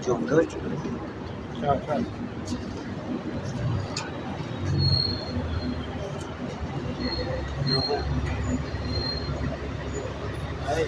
Doing good. Try. Hey.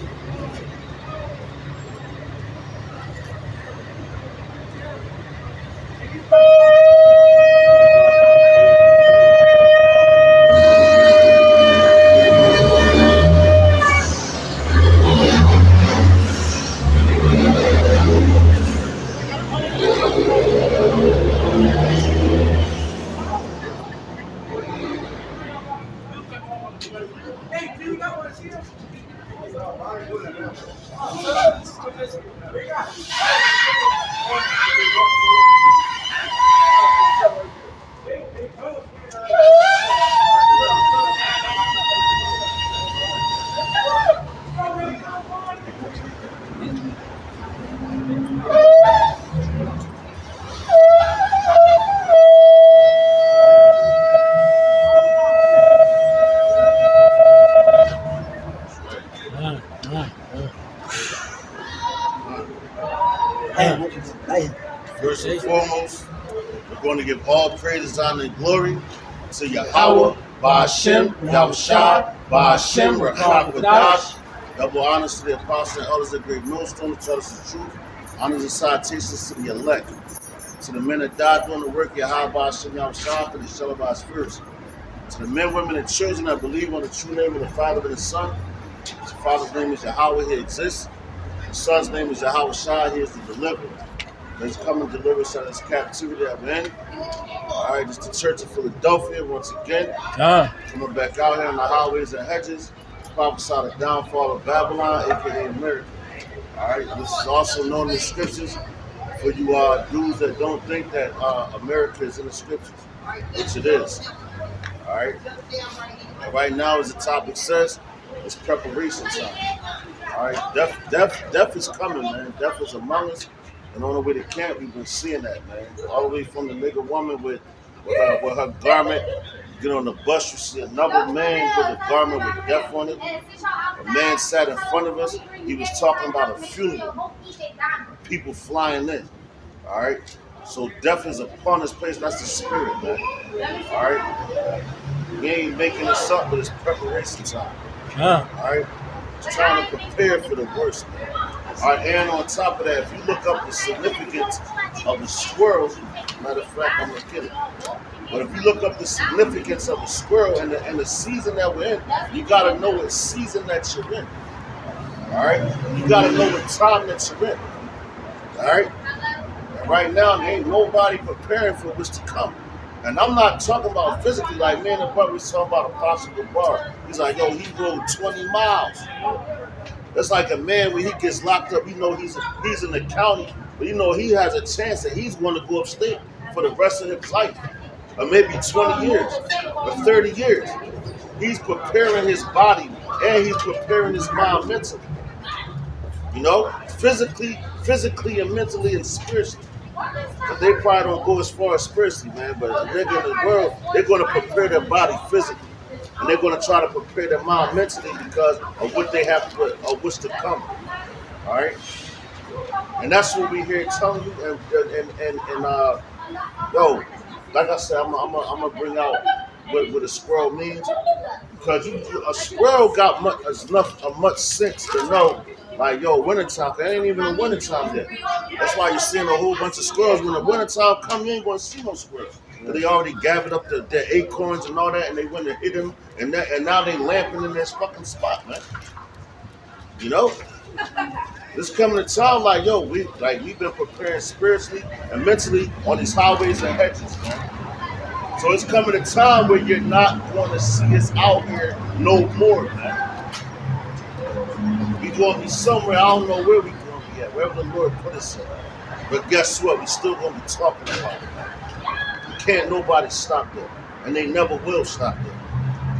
First and foremost, we're going to give all praises, honor, and glory to Yahweh, Ba'ashem, Yahushua, Ba'ashem, Rachak, double honors to the apostles and elders of the great millstone, to tell us the truth. Honors and salutations to the elect, to the men that died doing the work, Yahweh, Ba'ashem, Yahushua, to the shall of our spirits. To the men, women, and children that believe on the true name of the Father and the Son. His Father's name is Yahweh, he exists. The Son's name is Yahushua, he is the deliverer. Let's come and deliver us out of this captivity that we're in. All right, it's the Church of Philadelphia once again. Coming back out here on the highways and hedges, prophesy the downfall of Babylon, aka America. All right, this is also known in the scriptures for you dudes that don't think that America is in the scriptures, which it is. All right, and right now, as the topic says, it's preparation time. All right, death is coming, man. Death is among us. And on the way to camp, we've been seeing that, man. All the way from the nigga woman with her garment. You get on the bus, you see another man with a garment with death on it. A man sat in front of us. He was talking about a funeral. People flying in. All right? So death is upon this place. That's the spirit, man. All right? We ain't making this up, but it's preparation time. All right? It's trying to prepare for the worst, man. All right, and on top of that, if you look up the significance of the squirrel, matter of fact, I'm going to get it. But if you look up the significance of the squirrel and the season that we're in, you got to know what season that you're in. All right? You got to know what time that you're in. All right? And right now, there ain't nobody preparing for what's to come. And I'm not talking about physically, like me and the brother was talking about Apostle Gabar. He's like, yo, he rode 20 miles. That's like a man when he gets locked up, you know he's in the county, but you know he has a chance that he's going to go upstate for the rest of his life. Or maybe 20 years or 30 years. He's preparing his body and he's preparing his mind mentally. You know, physically and mentally and spiritually. But they probably don't go as far as spiritually, man. But a nigga in the world, they're going to prepare their body physically. And they're going to try to prepare their mind mentally because of what they have to, of what's to come. All right? And that's what we here telling you. And yo, like I said, I'm going to bring out what a squirrel means. Because a squirrel got much sense to know, like, yo, wintertime, it ain't even a wintertime yet. That's why you're seeing a whole bunch of squirrels. When the wintertime comes, you ain't going to see no squirrels. They already gathered up their acorns and all that, and they went and hit them, and now they lamping in this fucking spot, man. You know, this coming to time, like, yo, we've been preparing spiritually and mentally on these highways and hedges, man. So it's coming a time where you're not going to see us out here no more, man. We're going to be somewhere, I don't know where we're going to be. be at, wherever the Lord put us at. But guess what? We still gonna be talking about it, man. Can't nobody stop that, and they never will stop that.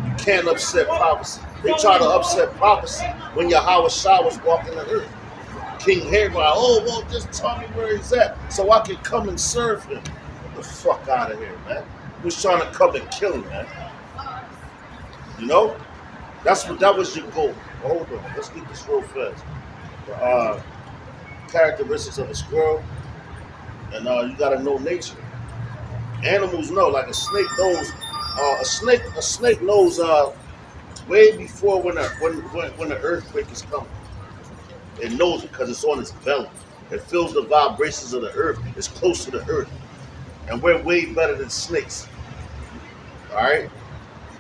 You can't upset prophecy. They try to upset prophecy when Yahweh Shah was walking the earth. King Herod, oh, well, just tell me where he's at so I can come and serve him. Get the fuck out of here, man. He was trying to come and kill him, man. You know? That was your goal. Hold on, let's get this real fast. The characteristics of a squirrel, and you gotta know nature. Animals know, like a snake knows. A snake knows way before when the earthquake is coming. It knows it because it's on its belly. It feels the vibrations of the earth. It's close to the earth, and we're way better than snakes. All right.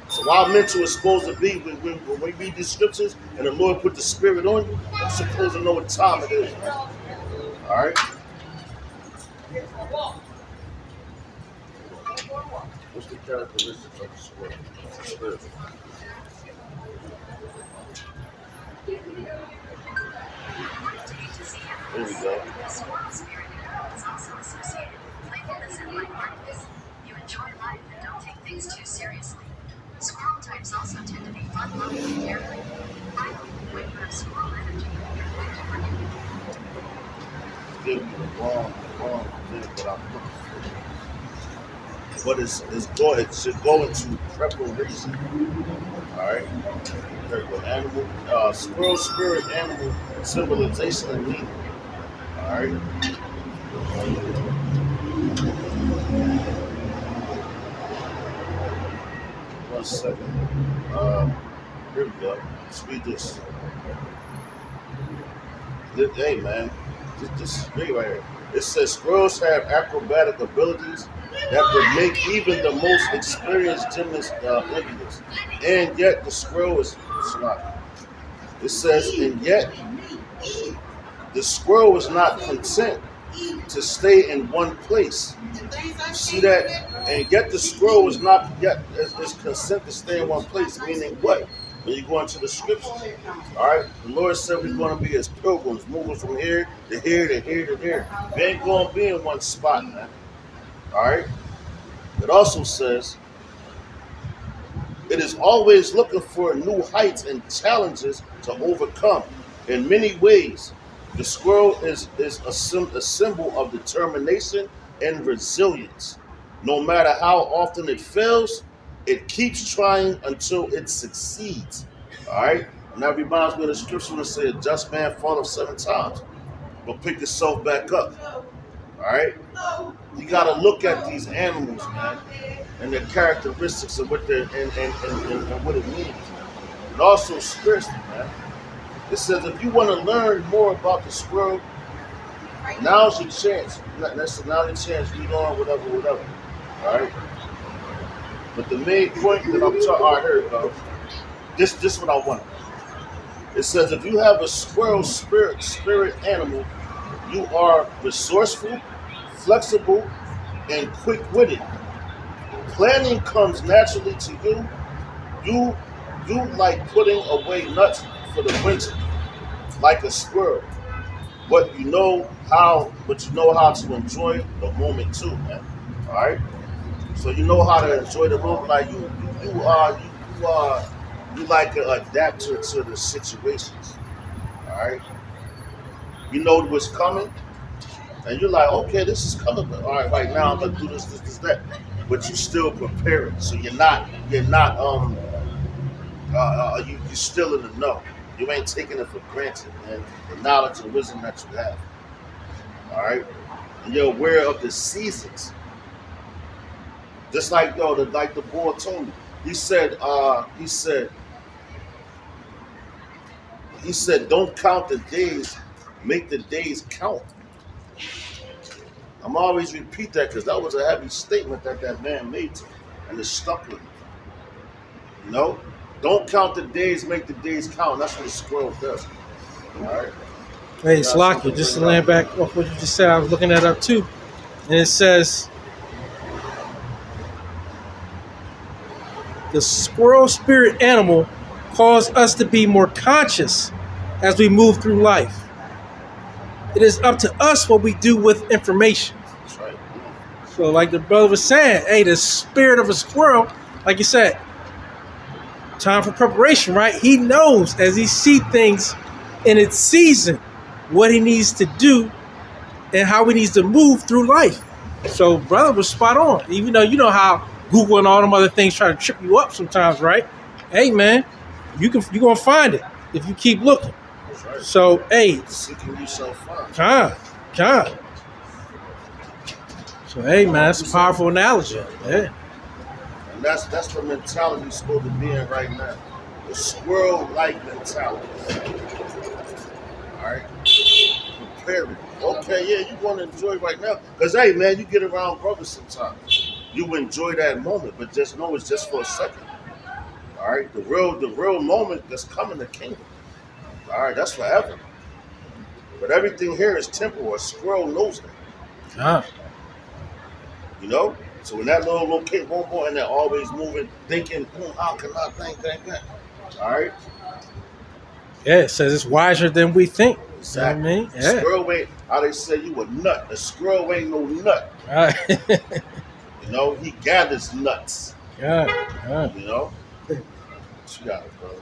So our mental is supposed to be when we read these scriptures and the Lord put the Spirit on you, I'm supposed to know what time it is. Man. All right. What's the characteristics of the Spirit? There we go. You enjoy life and don't take things too seriously. Squirrel types also tend to be fun-loving and carefree. Finally, when you have squirrel energy, you're quick to forgive. Give me the wrong thing that I'm looking for. But it should go into preparation. Alright? There we go. Animal, squirrel spirit, animal, civilization, and meaning. Alright? One second. Here we go. Let's read this. Hey, man. This is great right here. It says squirrels have acrobatic abilities that would make even the most experienced gymnast envious. And yet the squirrel is smart. It says, and yet the squirrel is not content to stay in one place. You see that? And yet the squirrel is not yet is content to stay in one place. Meaning what? When you go into the scriptures, all right, the Lord said we're going to be as pilgrims, moving from here to here to here to here. We ain't going to be in one spot, man. All right. It also says it is always looking for new heights and challenges to overcome. In many ways, the squirrel is a symbol of determination and resilience. No matter how often it fails, it keeps trying until it succeeds. All right? And that reminds me of the scripture that said, just man falleth 7 times, but pick yourself back up. All right? You got to look at these animals, man, and their characteristics of what they're and what it means. And also spiritually, man. It says if you want to learn more about the squirrel, now's your chance. That's now your chance. Read on, whatever. All right? But the main point that I'm talking, all right, here it goes. This is what I want. It says if you have a squirrel spirit animal, you are resourceful, flexible, and quick-witted. Planning comes naturally to you. You like putting away nuts for the winter, like a squirrel. But you know how to enjoy the moment too, man. All right. So you know how to enjoy the moment, like you like to adapt to the situations. All right. You know what's coming, and you're like, okay, this is coming. All right now I'm gonna do this, that. But you still preparing, so you're still in the know. You ain't taking it for granted, man. The knowledge and wisdom that you have. All right, and you're aware of the seasons. Just like the boy told me. He said, don't count the days, make the days count. I'm always repeat that because that was a heavy statement that man made to me, and it stuck with me. You know, don't count the days, make the days count. That's what the squirrel does. All right. Hey, Slocky, just to land back off what you just said, I was looking that up too, and it says the squirrel spirit animal cause us to be more conscious as we move through life. it is up to us what we do with information. That's right. So like the brother was saying, hey, the spirit of a squirrel, like you said, time for preparation, right? He knows as he see things in its season, what he needs to do and how he needs to move through life. So brother was spot on. Even though you know how Google and all them other things try to trip you up sometimes, right? Hey man, you're gonna find it if you keep looking. That's right. So hey, Seeking you shall find. Con. So hey man, that's a powerful analogy. Yeah. And that's the mentality you're supposed to be in right now. The squirrel-like mentality. All right? Prepare it. Okay, yeah, you want to enjoy right now. Because, hey, man, you get around brothers sometimes. You enjoy that moment, but just know it's just for a second. All right? The real moment that's coming to kingdom. All right? That's forever. But everything here is temporal. A squirrel knows that. Con. You know? So when that little kid, boom, and they're always moving, thinking, how can I think? All right? Yeah, it says it's wiser than we think. Exactly. You know what I mean? Yeah. Squirrel ain't, how they say you a nut. A squirrel ain't no nut. All right. You know, he gathers nuts. Yeah. You know? What you got, brother?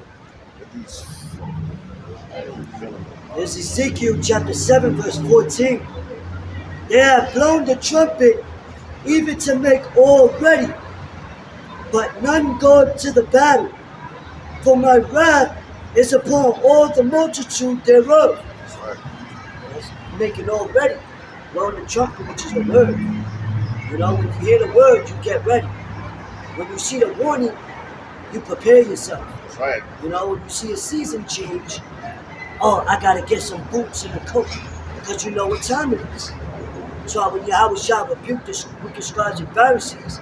At these, I ain't feeling it. There's Ezekiel chapter 7, verse 14. They have blown the trumpet even to make all ready, but none go to the battle. For my wrath is upon all the multitude thereof. That's right. That's making all ready. Blowing the trumpet, which is the word. You know, when you hear the word, you get ready. When you see the warning, you prepare yourself. That's right. You know, when you see a season change, oh, I gotta get some boots and a coat because you know what time it is. So when Yahweh Shah rebuked the wicked scribes and Pharisees,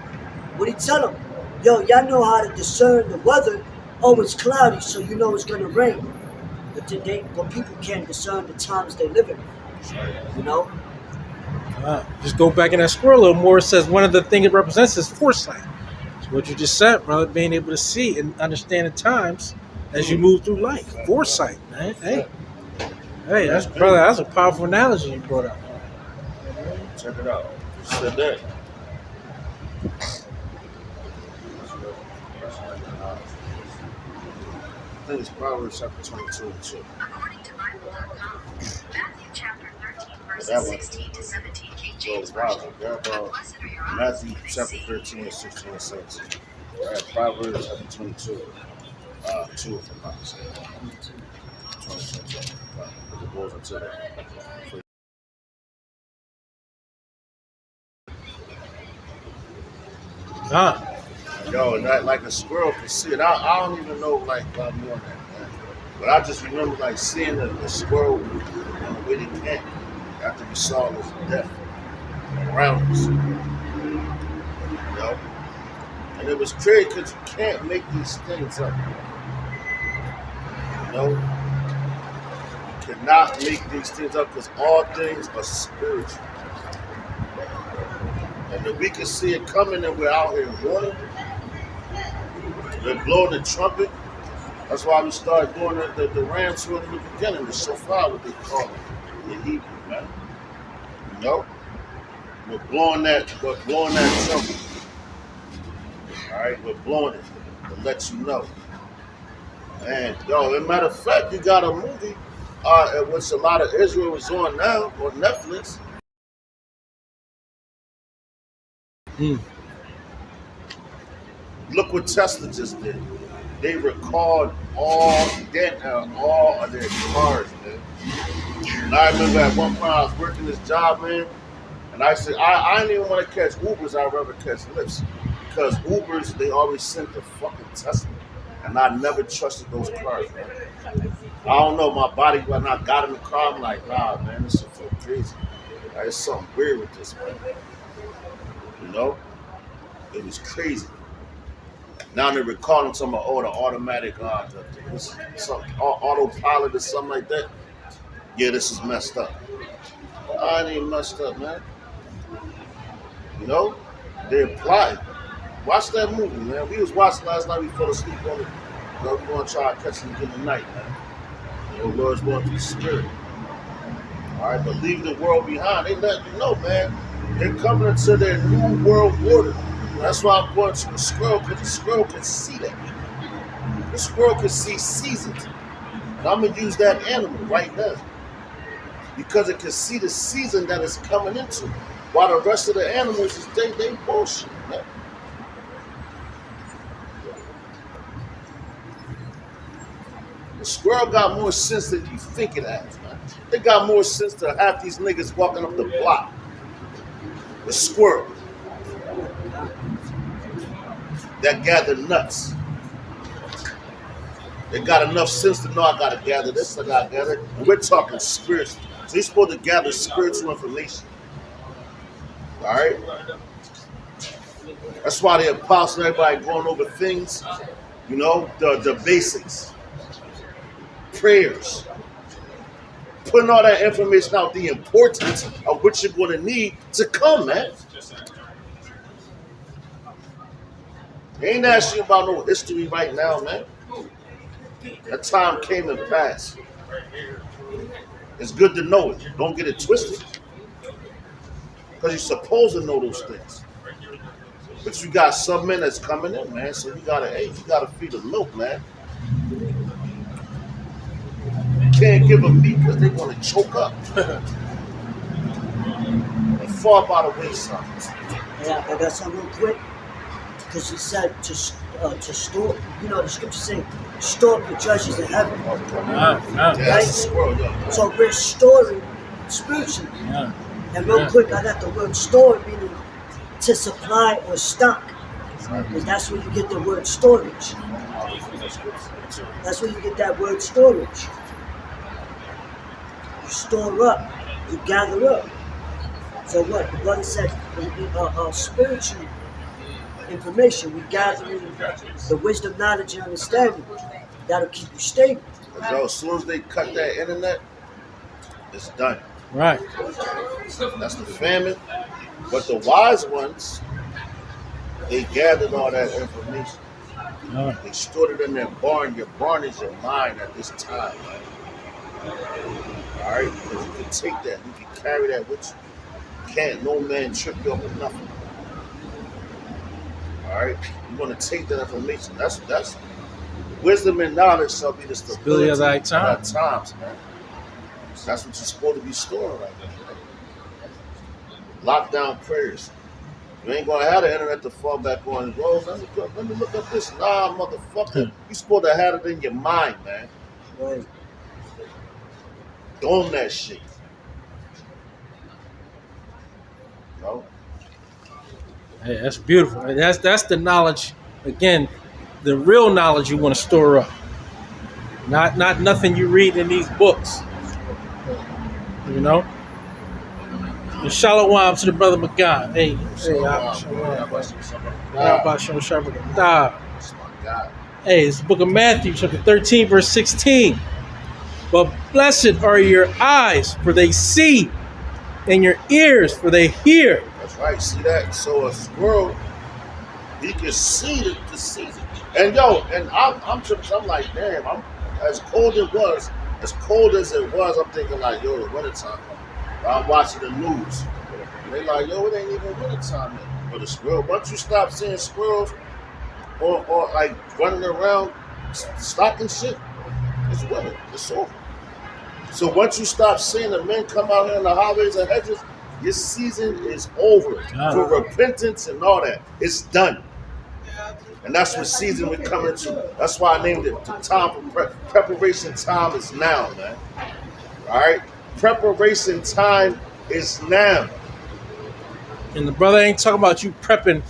what did he tell them? Yo, y'all know how to discern the weather. Oh, it's cloudy, so you know it's gonna rain. But people can't discern the times they live in. You know? Just go back in that squirrel a little more. It says one of the things it represents is foresight. So what you just said, brother, being able to see and understand the times as you move through life. Foresight, man. Hey, that's brother. That's a powerful analogy you brought up. Check it out. You said that. I think it's Proverbs chapter 22 and 2. According to Bible.com, Matthew chapter 13, That verses one. 16 to 17, King So James wow, Version. that about Blessed are your eyes Matthew when they chapter see. 13 and 16 and 17. All right, Proverbs chapter 22, 2 if I'm not mistaken. 22. It goes into that. Yo, and that, like a squirrel can see it. I don't even know like why I'm doing that, man. But I just remember like seeing the squirrel on the way they camp after we saw this death around us. You know? And it was crazy because you can't make these things up. You know? You cannot make these things up because all things are spiritual. And if we can see it coming and we're out here warning, we're blowing the trumpet. That's why we started doing the ram sword in the beginning, the shofar, what they call it in Hebrew, man. You know? We're blowing that trumpet. Alright, we're blowing it to let you know. And yo, as a matter of fact, you got a movie, which a lot of Israel is on now on Netflix. Look what Tesla just did. They record all of their cars, man. And I remember at one point I was working this job, man, and I said, I didn't even want to catch Ubers, I'd rather catch Lyfts. Because Ubers, they always sent the fucking Tesla. And I never trusted those cars, man. I don't know, my body, when I got in the car, I'm like, nah, man, this shit feel crazy. There's something weird with this, man. You know? It was crazy. Now they're recording some of the automatic, some autopilot or something like that. Yeah, this is messed up. I ain't messed up, man. You know? They're plotting. Watch that movie, man. We was watching last night, we fell asleep on it. You know, we're going to try to catch it again tonight, man. The Lord's going through the spirit. All right, but leave the world behind. They let you know, man. They're coming into their new world order. That's why I'm going to the squirrel, because the squirrel can see that. The squirrel can see seasons. And I'm going to use that animal right now. Because it can see the season that it's coming into. While the rest of the animals is they bullshit, man. The squirrel got more sense than you think it has, man. They got more sense than half these niggas walking up the block. The squirrel that gather nuts. They got enough sense to know I gotta gather this, I gotta gather. And we're talking spiritual. So you're supposed to gather spiritual information. Alright? That's why the apostle, everybody going over things, you know, the basics. Prayers. Putting all that information out, the importance of what you're going to need to come, man. They ain't asking you about no history right now, man. That time came and passed. It's good to know it. Don't get it twisted. Because you're supposed to know those things. But you got some men that's coming in, man. So you gotta feed them milk, man. Can't give them meat because they're going to choke up. They fall by the wayside. Yeah, I got something real quick. Because he said to store, you know, the scripture say, store the treasures in heaven. Yeah, that's a squirrel, yeah. So we're storing spiritually. Yeah. And real quick, I got the word store meaning to supply or stock. And that's where you get the word storage. That's where you get that word storage. You store up, you gather up. So what? The brother said, spiritual information, we gather in the wisdom, knowledge, and understanding. That'll keep you stable. Yo, as soon as they cut that internet, it's done. Right. That's the famine. But the wise ones, they gathered all that information. Right. They stored it in their barn. Your barn is your mind at this time, man. All right? Because you can take that. You can carry that with you. Can't no man trip you up with nothing. All right? You want to take that information. That's wisdom and knowledge shall be the stability of thy time. times, man. That's what you're supposed to be storing right now. Lockdown prayers. You ain't gonna have the internet to fall back on. Rose, let me look up this. Nah, motherfucker. You supposed to have it in your mind, man. Right. Own that shit. You know? Hey, that's beautiful. That's the knowledge. Again, the real knowledge you want to store up. Not nothing you read in these books. You know? And shalom to the brother Magan. Hey, hey, it's the book of Matthew, chapter 13, verse 16. But blessed are your eyes, for they see, and your ears, for they hear. That's right. See that? So a squirrel, he can see the season. And yo, and I'm like, damn, I'm as cold as it was, I'm thinking like, yo, the wintertime. I'm watching the news. And they like, yo, it ain't even wintertime yet. But the squirrel, once you stop seeing squirrels or like running around stocking shit, it's winter. It's over. So once you stop seeing the men come out here in the highways and hedges, your season is over. For repentance and all that. It's done. And that's what season we're coming to. That's why I named it the time for preparation time is now, man. All right? Preparation time is now. And the brother ain't talking about you prepping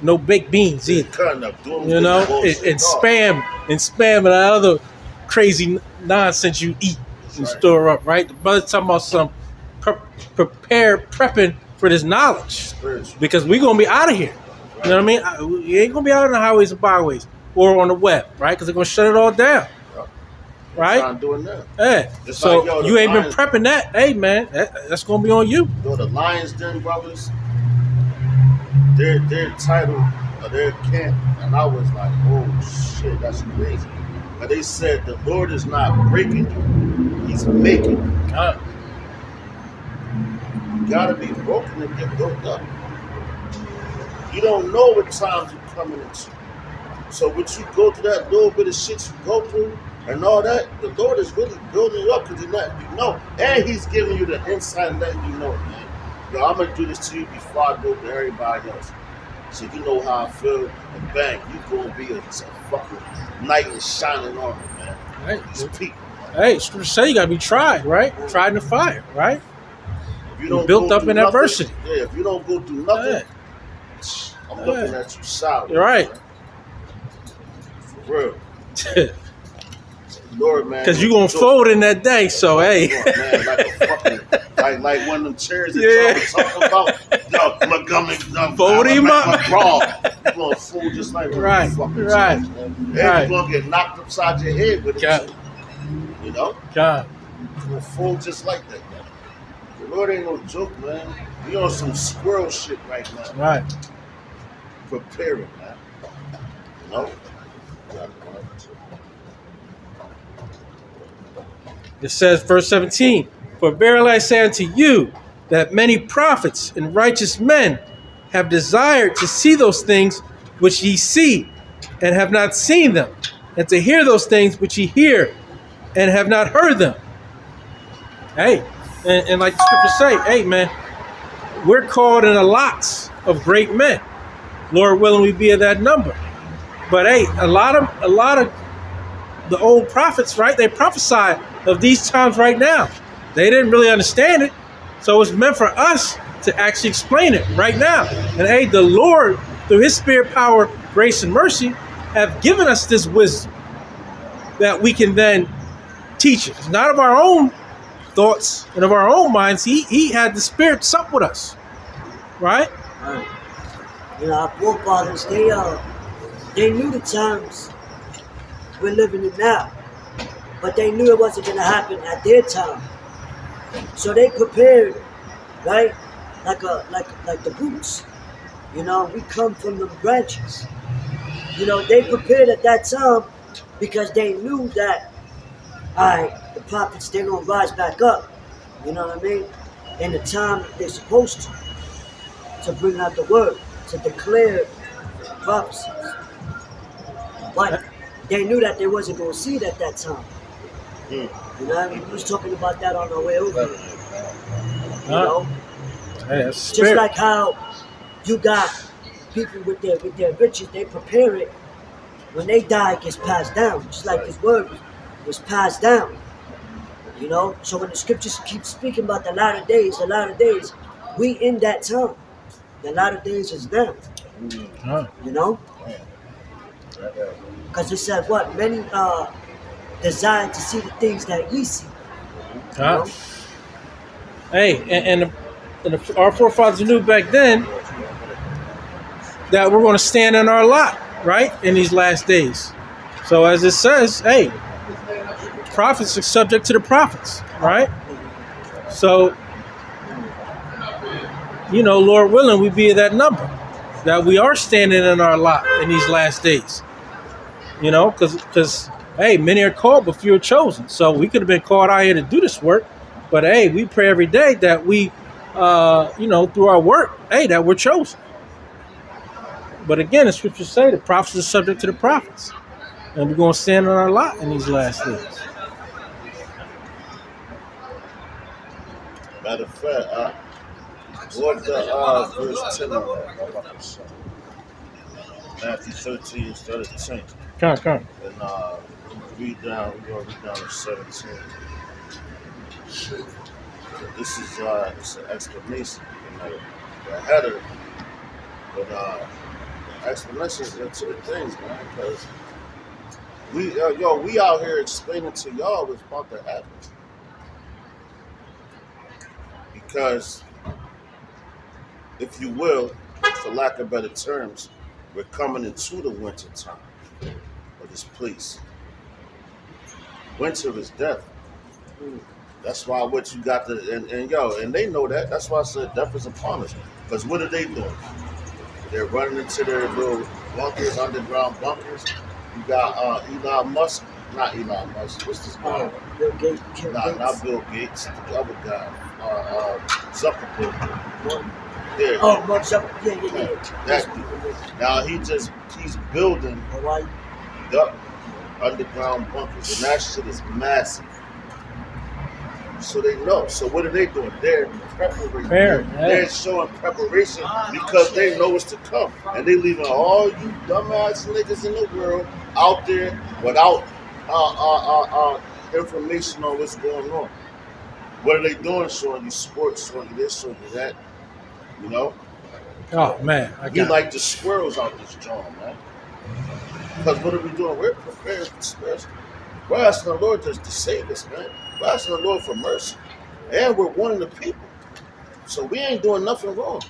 no baked beans either. You know, and spam and other crazy nonsense you eat and store up, right? The brother's talking about some prepping for this knowledge. Because we're going to be out of here. You know what I mean? You ain't going to be out on the highways and byways or on the web, right? Because they're going to shut it all down. Right? I'm doing that. Yeah. So like, yo, you ain't been prepping that. Hey, man, that's going to be on you. Yo, the Lions Den brothers, their title, their camp, and I was like, oh, shit, that's crazy. But they said the Lord is not breaking you. He's making you. You gotta be broken to get built up. You don't know what times you're coming into. So what you go through, that little bit of shit you go through and all that, the Lord is really building you up because He's letting you know. And He's giving you the insight and letting you know, man. Yo, I'm gonna do this to you before I go to everybody else. So you know how I feel, and bang, you gonna be a fucking knight in shining armor, man. Right. These people. Hey, Scripture say you gotta be tried, right? Tried in the fire, right? If you don't Built go up through in nothing, adversity. Yeah, if you don't go through nothing, Yeah. I'm looking at you sour. You're right. Man. For real. Lord, man. Because you gonna fold in that day, so hey. Man, like a fucking, like one of them chairs that Yeah. y'all talking about. Yo, Montgomery, Fold him up. You're gonna fold just like one Right, of them fucking right, chairs, man. And right. you're gonna get knocked upside your head with it. God. too. You know? God. You're gonna fold just like that, man. The Lord ain't no joke, man. You on some squirrel shit right now. Right. Prepare it, man. You know? It says, verse 17, for verily I say unto you, that many prophets and righteous men have desired to see those things which ye see, and have not seen them, and to hear those things which ye hear, and have not heard them. Hey, and like the scriptures say, hey man, we're called in a lots of great men. Lord willing, we be of that number. But hey, a lot of the old prophets, right? They prophesied of these times right now. They didn't really understand it. So it's meant for us to actually explain it right now. And hey, the Lord, through His Spirit, power, grace, and mercy, have given us this wisdom that we can then teach it. It's not of our own thoughts and of our own minds. He had the Spirit sup with us. Right? Right. You know, our forefathers, they knew the times we're living in now, but they knew it wasn't going to happen at their time. So they prepared, right? Like the roots. You know, we come from the branches. You know, they prepared at that time because they knew that, all right, the prophets, they're going to rise back up. You know what I mean? In the time that they're supposed to bring out the word, to declare prophecies. But they knew that they wasn't going to see it at that time. You know, I mean, we was talking about that on our way over. You know, Hey, that's just spirit. like how you got people with their riches, they prepare it. When they die, it gets passed down, just like His word was passed down. You know, so when the scriptures keep speaking about the latter days, we in that time. The latter days is now. You know, because it said what many desire to see the things that ye see. You know? Hey, and our forefathers knew back then that we're going to stand in our lot, right, in these last days. So as it says, hey, prophets are subject to the prophets, right? So, you know, Lord willing, we be that number, that we are standing in our lot in these last days. You know, because hey, many are called, but few are chosen. So we could have been called out here to do this work, but hey, we pray every day that we, you know, through our work, hey, that we're chosen. But again, the scriptures say the prophets are subject to the prophets, and we're going to stand on our lot in these last days. Matter of fact, what the verse 10 of that? Matthew 13, start at 10. Come. And we're going to read down to 17. This is it's an explanation, you know, the header, but explanations into the things, man, because we out here explaining to y'all what's about to happen. Because, if you will, for lack of better terms, we're coming into the winter time of this place. Winter is death. That's why what you got to, and they know that. That's why I said death is upon us. Because what are they doing? They're running into their little bunkers, underground bunkers. You got Elon Musk Not Elon Musk. What's this guy? Bill Gates, Kim Gates. Not Bill Gates. The other guy. Zuckerberg. One. There. Oh, Mark Zuckerberg. Yeah. That dude. Now he's building Hawaii. the underground bunkers, and that shit is massive. So they know. So what are they doing? They're preparing. They're showing preparation because they know what's to come, and they leaving all you dumbass niggas in the world out there without information on what's going on. What are they doing? Showing you sports, showing you this, showing you that. You know. Oh man, We like the squirrels out this joint, man. Because what are we doing? We're preparing for spirits. We're asking the Lord just to save us, man. We're asking the Lord for mercy. And we're wanting the people. So we ain't doing nothing wrong.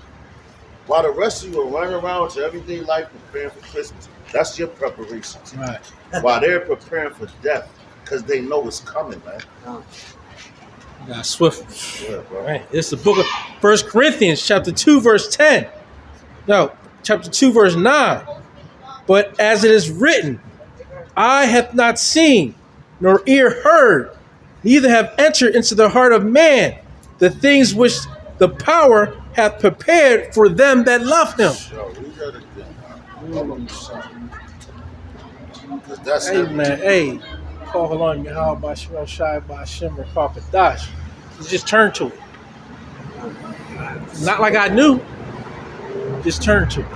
While the rest of you are running around to everyday life preparing for Christmas, that's your preparations. Right. While they're preparing for death, because they know it's coming, man. Yeah, swift. Yeah, bro. Right. It's the book of 1 Corinthians, chapter 2, verse 10. No, chapter 2, verse 9. But as it is written, eye hath not seen, nor ear heard, neither have entered into the heart of man the things which the power hath prepared for them that love him. Yo, read that again. Because that's Hey, man, hey. Call on Yahweh by Shemel Shai by Shem or Papa Dash. Just turn to it. Not like I knew. Just turn to it.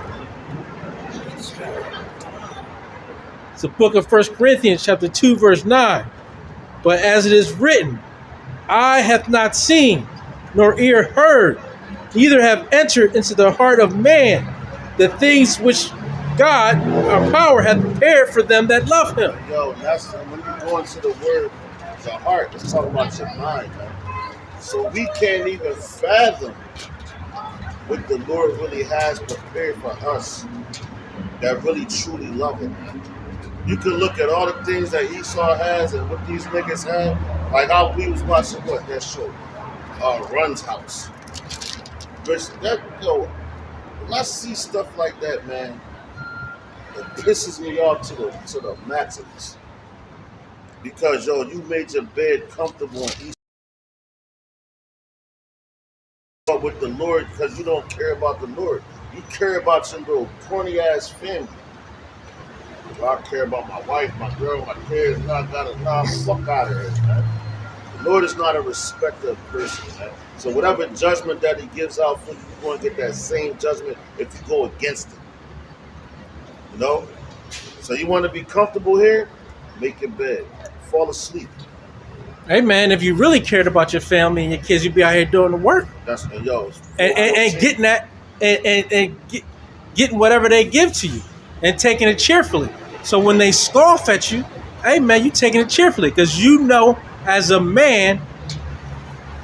It's the book of 1 Corinthians, chapter 2, verse 9. But as it is written, eye hath not seen, nor ear heard, neither have entered into the heart of man the things which God, our power, hath prepared for them that love him. Yo, that's when you go into the word, the heart, it's talking about your mind, man. So we can't even fathom what the Lord really has prepared for us that really truly love him, man. You can look at all the things that Esau has and what these niggas have. Like how we was watching that show, Run's House. But when I see stuff like that, man, it pisses me off to the maximum. Because you made your bed comfortable and easy with the Lord because you don't care about the Lord. You care about your little corny ass family. I care about my wife, my girl, my kids, fuck out of here, man. The Lord is not a respecter of persons, man. So whatever judgment that he gives out for you, you're going to get that same judgment if you go against it. You know? So you want to be comfortable here? Make your bed. Fall asleep. Hey man, if you really cared about your family and your kids, you'd be out here doing the work. That's and getting that and getting whatever they give to you and taking it cheerfully. So when they scoff at you, hey man, you taking it cheerfully because you know as a man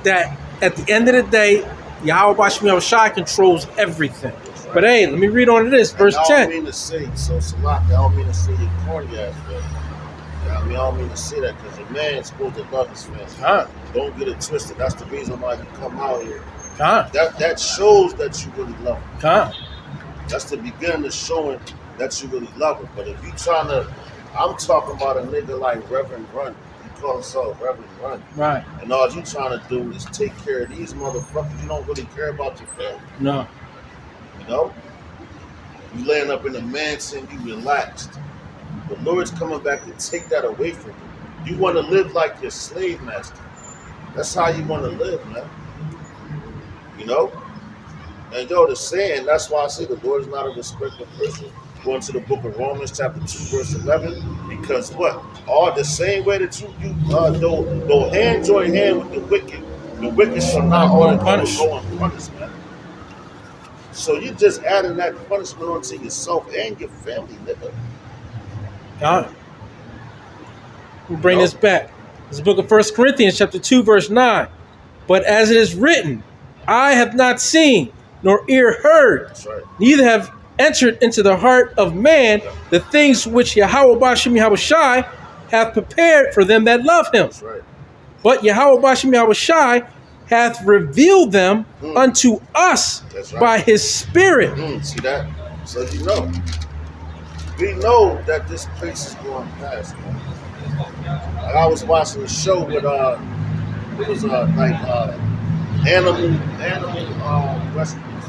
that at the end of the day, Yahweh Bashmi Shai controls everything. Right. But hey, let me read on to this, verse 10. I don't mean to say, so Salak, I don't mean to say you're corny ass, but I don't mean to say that because a man's supposed to love his family. Don't get it twisted. That's the reason why you come out here. That shows that you really love him. That's the beginning of showing that you really love him. But if you trying to, I'm talking about a nigga like Reverend Run. He calls himself Reverend Run. Right. And all you trying to do is take care of these motherfuckers. You don't really care about your family. No. You know? You laying up in a mansion, you relaxed. The Lord's coming back to take that away from you. You want to live like your slave master. That's how you want to live, man. You know? And the saying, that's why I say the Lord is not a respecter of person. Going to the book of Romans, chapter 2, verse 11. Because what? All the same way that you though hand join hand with the wicked shall not go unpunished, man. So you just adding that punishment onto yourself and your family, nigga. God. We'll bring this back. This is the book of 1 Corinthians, chapter 2, verse 9. But as it is written, eye have not seen, nor ear heard, right. Neither have entered into the heart of man the things which Yahweh Bashim Yahweh Shai hath prepared for them that love him. That's right. But Yahweh Bashim Yahweh Shai hath revealed them unto us by his Spirit. See that? So we know that this place is going past, man. Like I was watching a show with it was animal rescues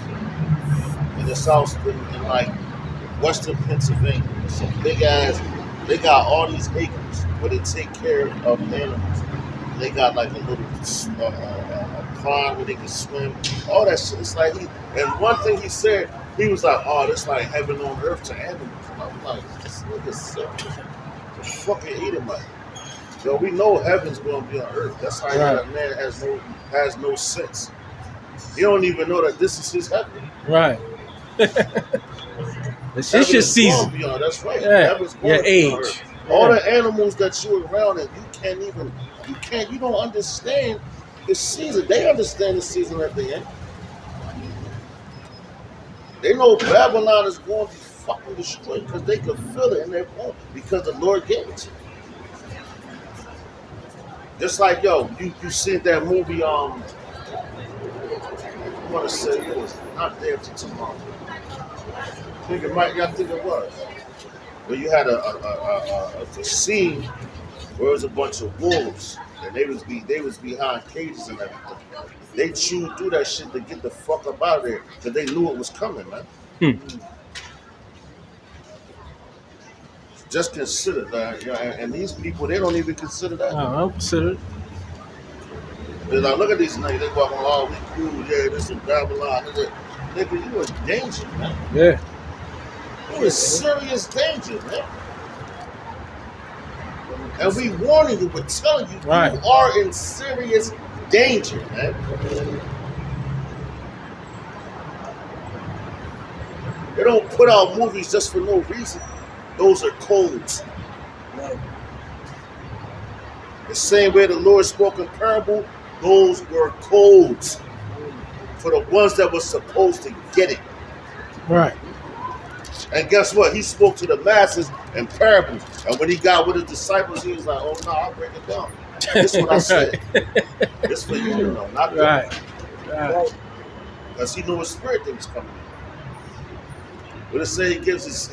in the south in like western Pennsylvania. Some big ass. They got all these acres where they take care of animals. They got like a little pond where they can swim. All that shit. It's like and one thing he said, he was like, "Oh, this like heaven on earth to animals." And I was like, "This nigga's sick. The fucking Edomite." Yo, we know heaven's gonna be on earth. That's how that man has no sense. He don't even know that this is his heaven. Right. It's just your season. Beyond. That's right. Yeah. Your age. All the animals that you're around and you don't understand the season. They understand the season that they in. They know Babylon is going to be fucking destroyed because they can feel it in their bones because the Lord gave it to them. Just like, yo, you seen that movie, I want to say it was Not There Till Tomorrow. I think it was. Where you had a scene where it was a bunch of wolves and they was behind cages and everything. They chewed through that shit to get the fuck up out of there because they knew it was coming, man. Just consider that, and these people, they don't even consider that. I don't consider it. They're like, look at these niggas, they walking, oh, we cool, yeah, this is Babylon. Nigga, you in danger, man. Yeah. You in serious danger, man. And we warning you, we're telling you, right. You are in serious danger, man. They don't put out movies just for no reason. Those are codes. Right. The same way the Lord spoke in parable, those were codes for the ones that were supposed to get it. Right. And guess what? He spoke to the masses in parables. And when he got with his disciples, he was like, oh, no, I'll break it down. This is what I said. This for you to know, not them. Right. Because he knew his spirit that was coming in. But it said he gives his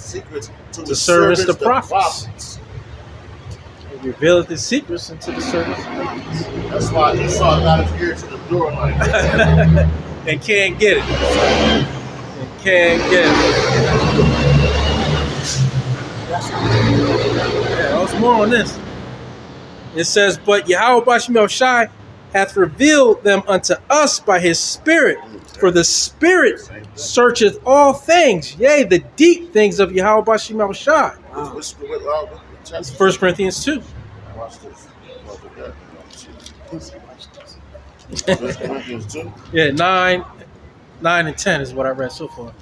secrets to the servants, the prophets. He revealed his secrets into the servants, the prophets. That's why Esau got his ear to the door like that. And can't get it. Yeah, there's more on this. It says, but Yahweh Bashim Shai hath revealed them unto us by his spirit. For the spirit searcheth all things, yea, the deep things of Yahweh Bashim Shai. That's 1 Corinthians 2. Watch this. 1 Corinthians 2? Yeah, 9 and 10 is what I read so far.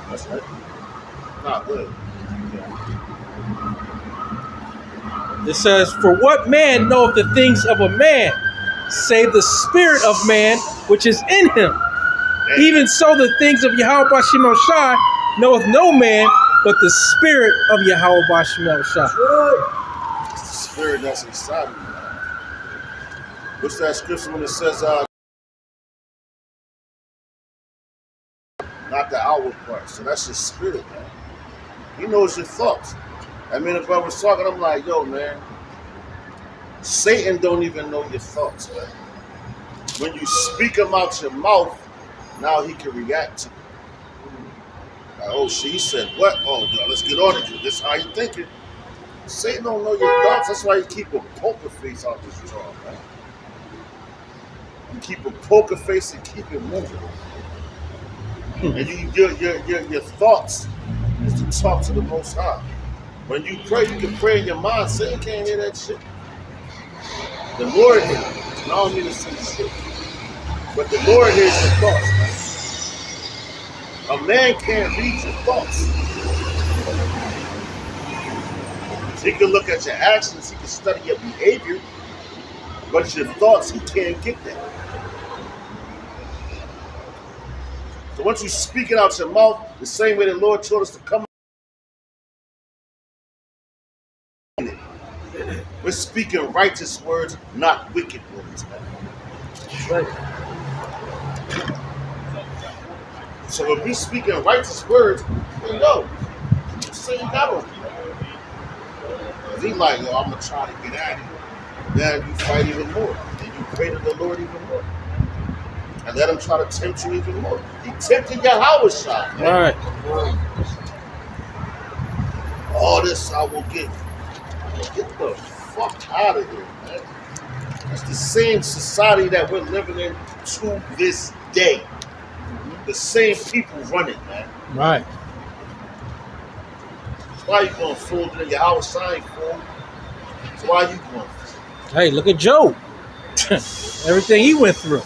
That's right. Not good. It says, for what man knoweth the things of a man, save the spirit of man which is in him? Even so the things of Yahweh Bashim Shai knoweth no man but the spirit of Yahweh Bashim Shai. It's the spirit that's inside of you. What's that scripture when it says, not the outward part? So that's your spirit, man. He knows your thoughts. I mean, if I was talking, I'm like, yo, man, Satan don't even know your thoughts, man. When you speak them out your mouth, now he can react to you. Like, oh, she said what? Oh, yo, let's get on it. This is how you thinking. Satan don't know your thoughts. That's why you keep a poker face out this jaw, man. You keep a poker face and keep it moving. And your thoughts is to talk to the Most High. When you pray, you can pray in your mind. Satan can't hear that shit. The Lord hears it. I don't mean to say shit. But the Lord hears your thoughts, man. A man can't read your thoughts. He can look at your actions, he can study your behavior, but your thoughts, he can't get that. So once you speak it out your mouth, the same way the Lord told us to come, we're speaking righteous words, not wicked words, man. Right. So if we speaking righteous words, then yo, say you got on. He like, yo, I'm gonna try to get at it. Then you fight even more. Then you pray to the Lord even more. And let him try to tempt you even more. He tempted Yahweh shot. All right. All this I will give you. Get the fuck out of here, man. It's the same society that we're living in to this day. The same people running, man. Right. That's why you going fool to your outside fool. That's why you going. Hey, look at Job. Everything he went through.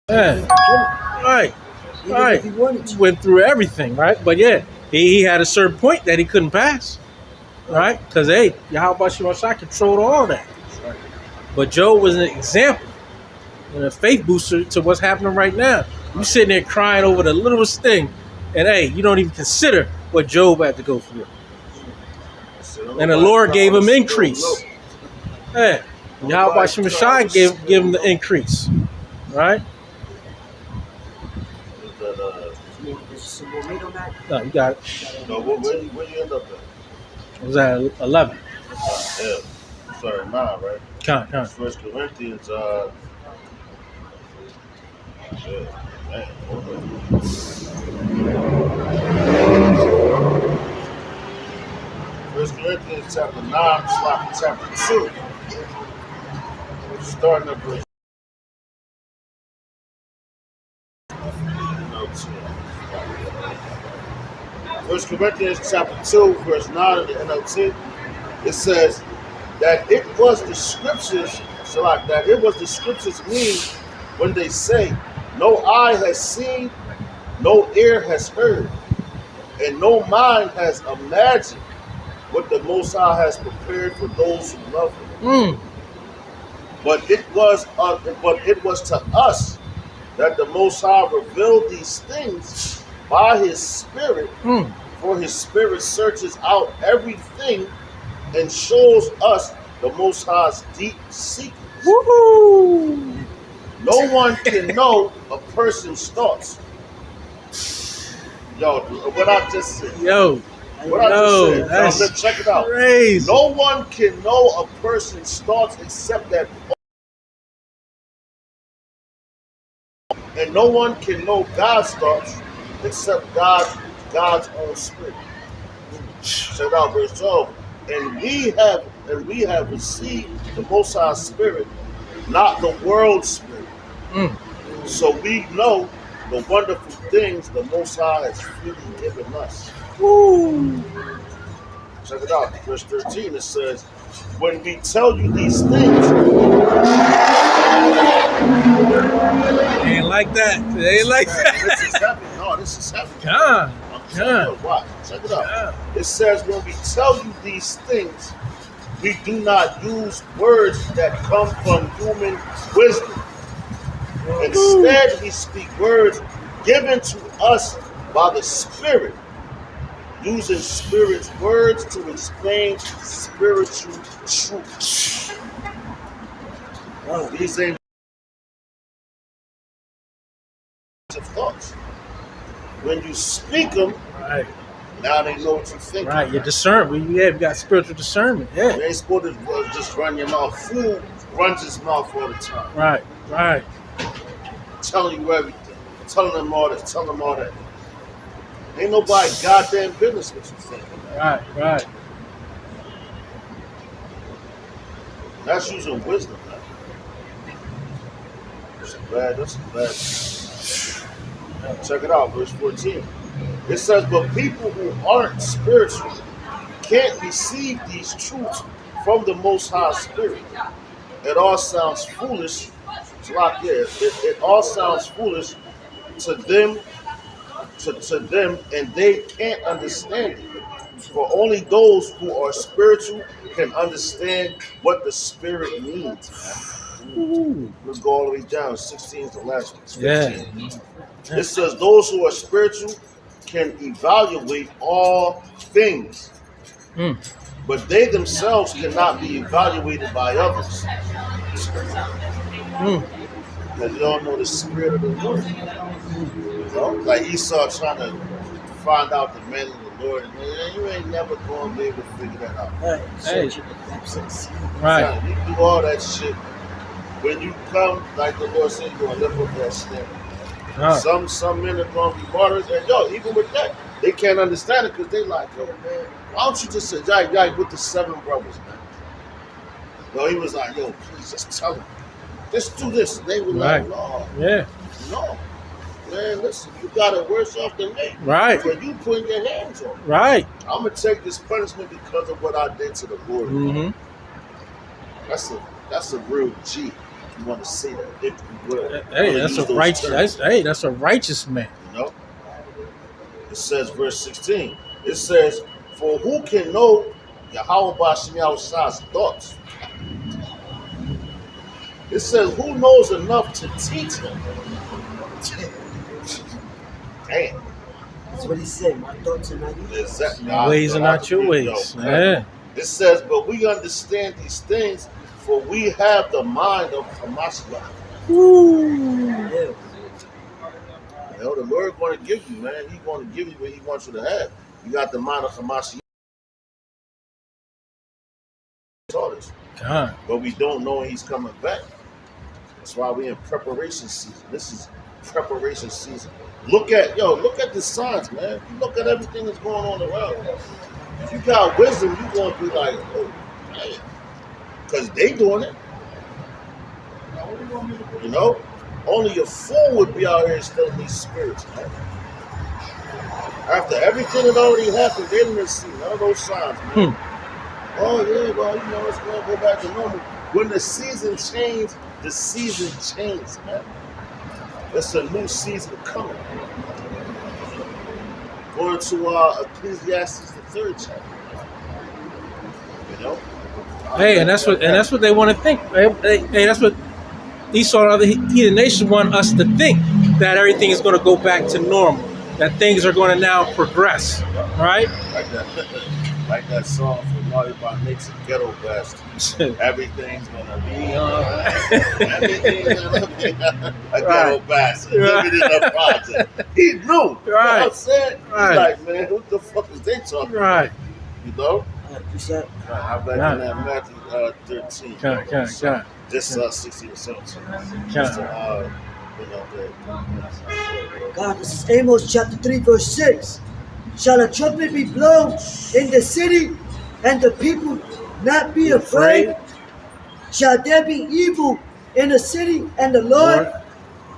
Yeah. Right. Even Right. if he wanted to. Went through everything, right? But yeah, he had a certain point that he couldn't pass. Right? Because hey, Yahweh Shai controlled all that. But Job was an example and a faith booster to what's happening right now. You sitting there crying over the littlest thing, and hey, you don't even consider what Job had to go through. And the Lord gave him increase. Hey, Yahweh Shai gave him the increase. Right? There's some more meat on that. No, you got it. No, where you end up at? It was at 11. Yeah. Sorry, 9, right? Count. 1 Corinthians, yeah, man, okay. 1 Corinthians chapter 9, chapter 2. Starting at verse 1 Corinthians chapter 2, verse 9 of the NLT, it says that it was the scriptures, that it was the scriptures mean when they say, no eye has seen, no ear has heard, and no mind has imagined what the Most High has prepared for those who love Him. But it was to us that the Most High revealed these things by His Spirit, for His Spirit searches out everything and shows us the Most High's deep secrets. Woohoo! No one can know a person's thoughts. Yo, what I just said. That's check it out. crazy. No one can know a person's thoughts except that, and no one can know God's thoughts except God's own spirit. Check it out, verse 12. And we have received the Most High Spirit, not the world's spirit. So we know the wonderful things the Most High has freely given us. Check it out, verse 13. It says, when we tell you these things, ain't like that. It ain't like that. This is happening. No, this is happening. God. Watch. Check it out. It says, when we tell you these things, we do not use words that come from human wisdom. Instead, we speak words given to us by the Spirit, using Spirit's words to explain spiritual truth. These ain't thoughts. When you speak them, Right. now they know what you think. Right. Your discernment. We got spiritual discernment. Yeah. You ain't supposed to just run your mouth. Fool runs his mouth all the time. Right. Telling you everything. Telling them all this. Telling them all that. Ain't nobody goddamn business what you think. Right. That's using wisdom, man. That's bad. Check it out, verse 14. It says, but people who aren't spiritual can't receive these truths from the Most High Spirit. It all sounds foolish. It all sounds foolish to them, and they can't understand it. For only those who are spiritual can understand what the Spirit means. Let's go all the way down. 16 is the last one. 15. Yeah. It says those who are spiritual can evaluate all things, but they themselves cannot be evaluated by others. Because you don't know the spirit of the Lord. You know? Like Esau trying to find out the man of the Lord. And man, you ain't never going to be able to figure that out. Right. Hey. Searching the depths of the sea. Right. You do all that shit. When you come, like the Lord said, you're going to lift up that standard. Some men are going to be martyrs. And yo, even with that, they can't understand it because they like, yo, man, why don't you just say, like with the 7 brothers, man? No, he was like, yo, please just tell them. Just do this. And they were like, no. Yeah. No. Man, listen, you got it worse off than me. Right. When you putting your hands on me. Right. I'm going to take this punishment because of what I did to the Lord. Mm-hmm. That's a real G. If you want to say that, if you will. Hey, that's a righteous. That's a righteous man. You know. It says, verse 16. It says, "For who can know Yahweh B'Shem Yahushua's thoughts?" It says, "Who knows enough to teach him?" Damn. That's what he said. My thoughts are not yours. Exactly. My ways are not your ways. Yeah. It says, "But we understand these things, for we have the mind of Hamashiach." Yeah. You know, the Lord going to give you, man. He's going to give you what He wants you to have. You got the mind of Hamashiach. God. But we don't know when He's coming back. That's why we're in preparation season. This is preparation season. Look at the signs, man. You look at everything that's going on around. If you got wisdom, you're going to be like, oh, man. Because they doing it. You know? Only a fool would be out here stealing these spirits, man. After everything that already happened, they didn't see none of those signs, man. Oh, yeah, well, you know, it's going to go back to normal. When the season changed, the season changed, man. It's a new season coming. Going to Ecclesiastes, the 3rd chapter. You know? Hey, and that's what they want to think. Hey, that's what Esau and other heathen nations want us to think, that everything is going to go back to normal, that things are going to now progress, right? Like that song from Naughty by Nixon, Ghetto Bastard. Everything's gonna be alright. Everything's gonna be a ghetto bastard. Living in a project. He knew. You know what I'm saying? Right. Like, man, what the fuck is they talking about? Right. You know? You said? I'm back in that Matthew 13. God. Just 16 or 17. Just God, this is Amos chapter 3, verse 6. Shall a trumpet be blown in the city, and the people not be afraid? Shall there be evil in the city, and the Lord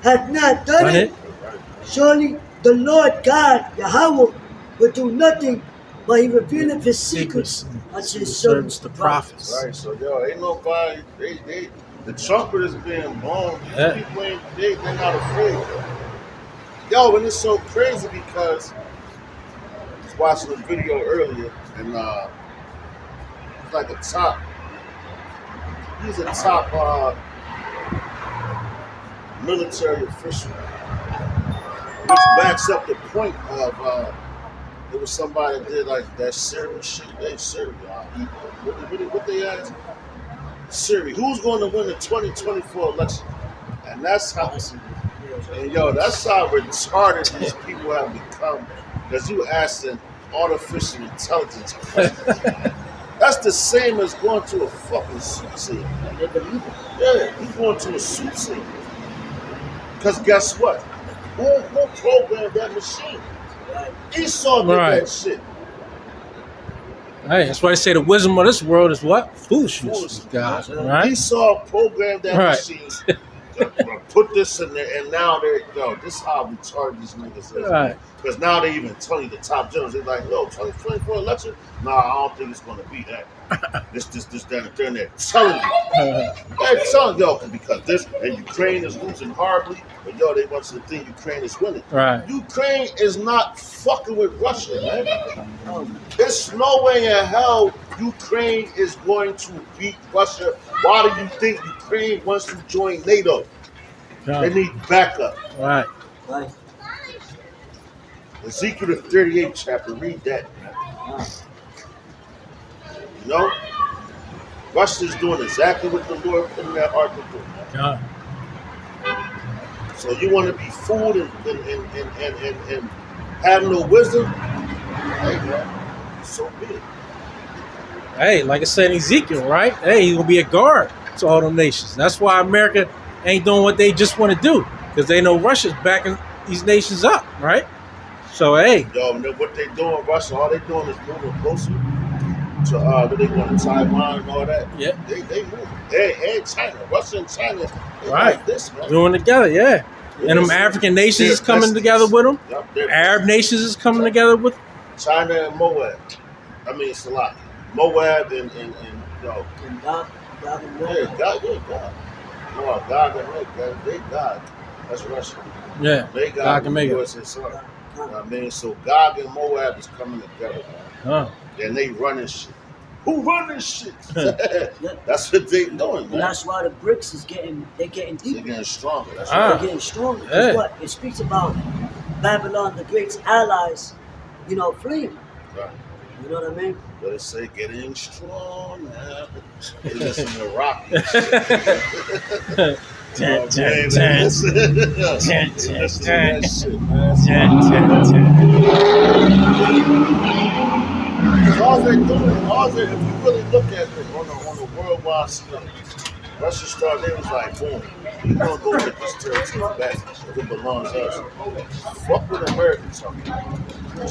hath not done it? Surely the Lord God, Yahweh, will do nothing, but He revealeth His secrets unto His servants, the prophets. Right, so ain't nobody, the trumpet is being blown. These people they're not afraid. Yo, and it's so crazy because I was watching a video earlier, and it's like a top. He's a top military official, which backs up the point of there was somebody that did like that Syria shit. They Syria. What they asked? Syria. Who's going to win the 2024 election? And that's how. And yo, that's how retarded these people have become. Because you asking artificial intelligence questions. That's the same as going to a fucking suit scene. Yeah, you going to a suit scene. Because guess what? Who programmed that machine? Esau did that shit. Hey, that's why I say the wisdom of this world is what? Foolishness. God, right? Esau programmed that machine. Put this in there, and now this is how retarded these niggas is. Right. Because now they even telling you the top generals, they're like, yo, 2024 election? Nah, I don't think it's going to be that. This, that, and they're telling you. They're telling y'all because this, and Ukraine is losing horribly, but they want you to think Ukraine is winning. Right. Ukraine is not fucking with Russia, man. There's no way in hell Ukraine is going to beat Russia. Why do you think Ukraine wants to join NATO? They need backup. Right. Ezekiel the 38th chapter, read that. You know? Russia's doing exactly what the Lord put in their heart to do. God. So you want to be fooled and have no wisdom? Hey, man, so be it. Hey, like I said in Ezekiel, right? Hey, he's gonna be a guard to all them nations. That's why America ain't doing what they just want to do, because they know Russia's backing these nations up, right? So hey, Yo, what they doing, Russia? All they doing is moving closer to what they going to Taiwan and all that. yeah, They move. And China, Russia and China, they right. like this, man. Doing together, yeah. Yeah, And them they- African nations is they're coming besties. together with them. Yup, they're Arab besties. nations is coming together with. China and Moab. I mean, Salaki. Moab and yo, And God and yeah, Lord. God. No, God and God. They God. That's Russia. Yeah, They God God can make it. USA son. You know what I mean? So Gog and Moab is coming together, man. Huh. And they running shit. Who running shit? That's what they doing, And man. that's why the BRICS is getting They're deeper. getting stronger. That's Ah. right. They're getting stronger. 'Cause Yeah. what? It speaks about Babylon, the Great's allies, fleeing. Right. You know what I mean? But it say getting strong now. They listen to rock. Dun, dun, Man, dun. listen Dun, to dun, that shit, man. Dun, dun, dun. All they doing, if you really look at it on a worldwide scale, Russia started, they was like, boom, we're gonna go get this territory back. It belongs to us. Fuck with Americans talking.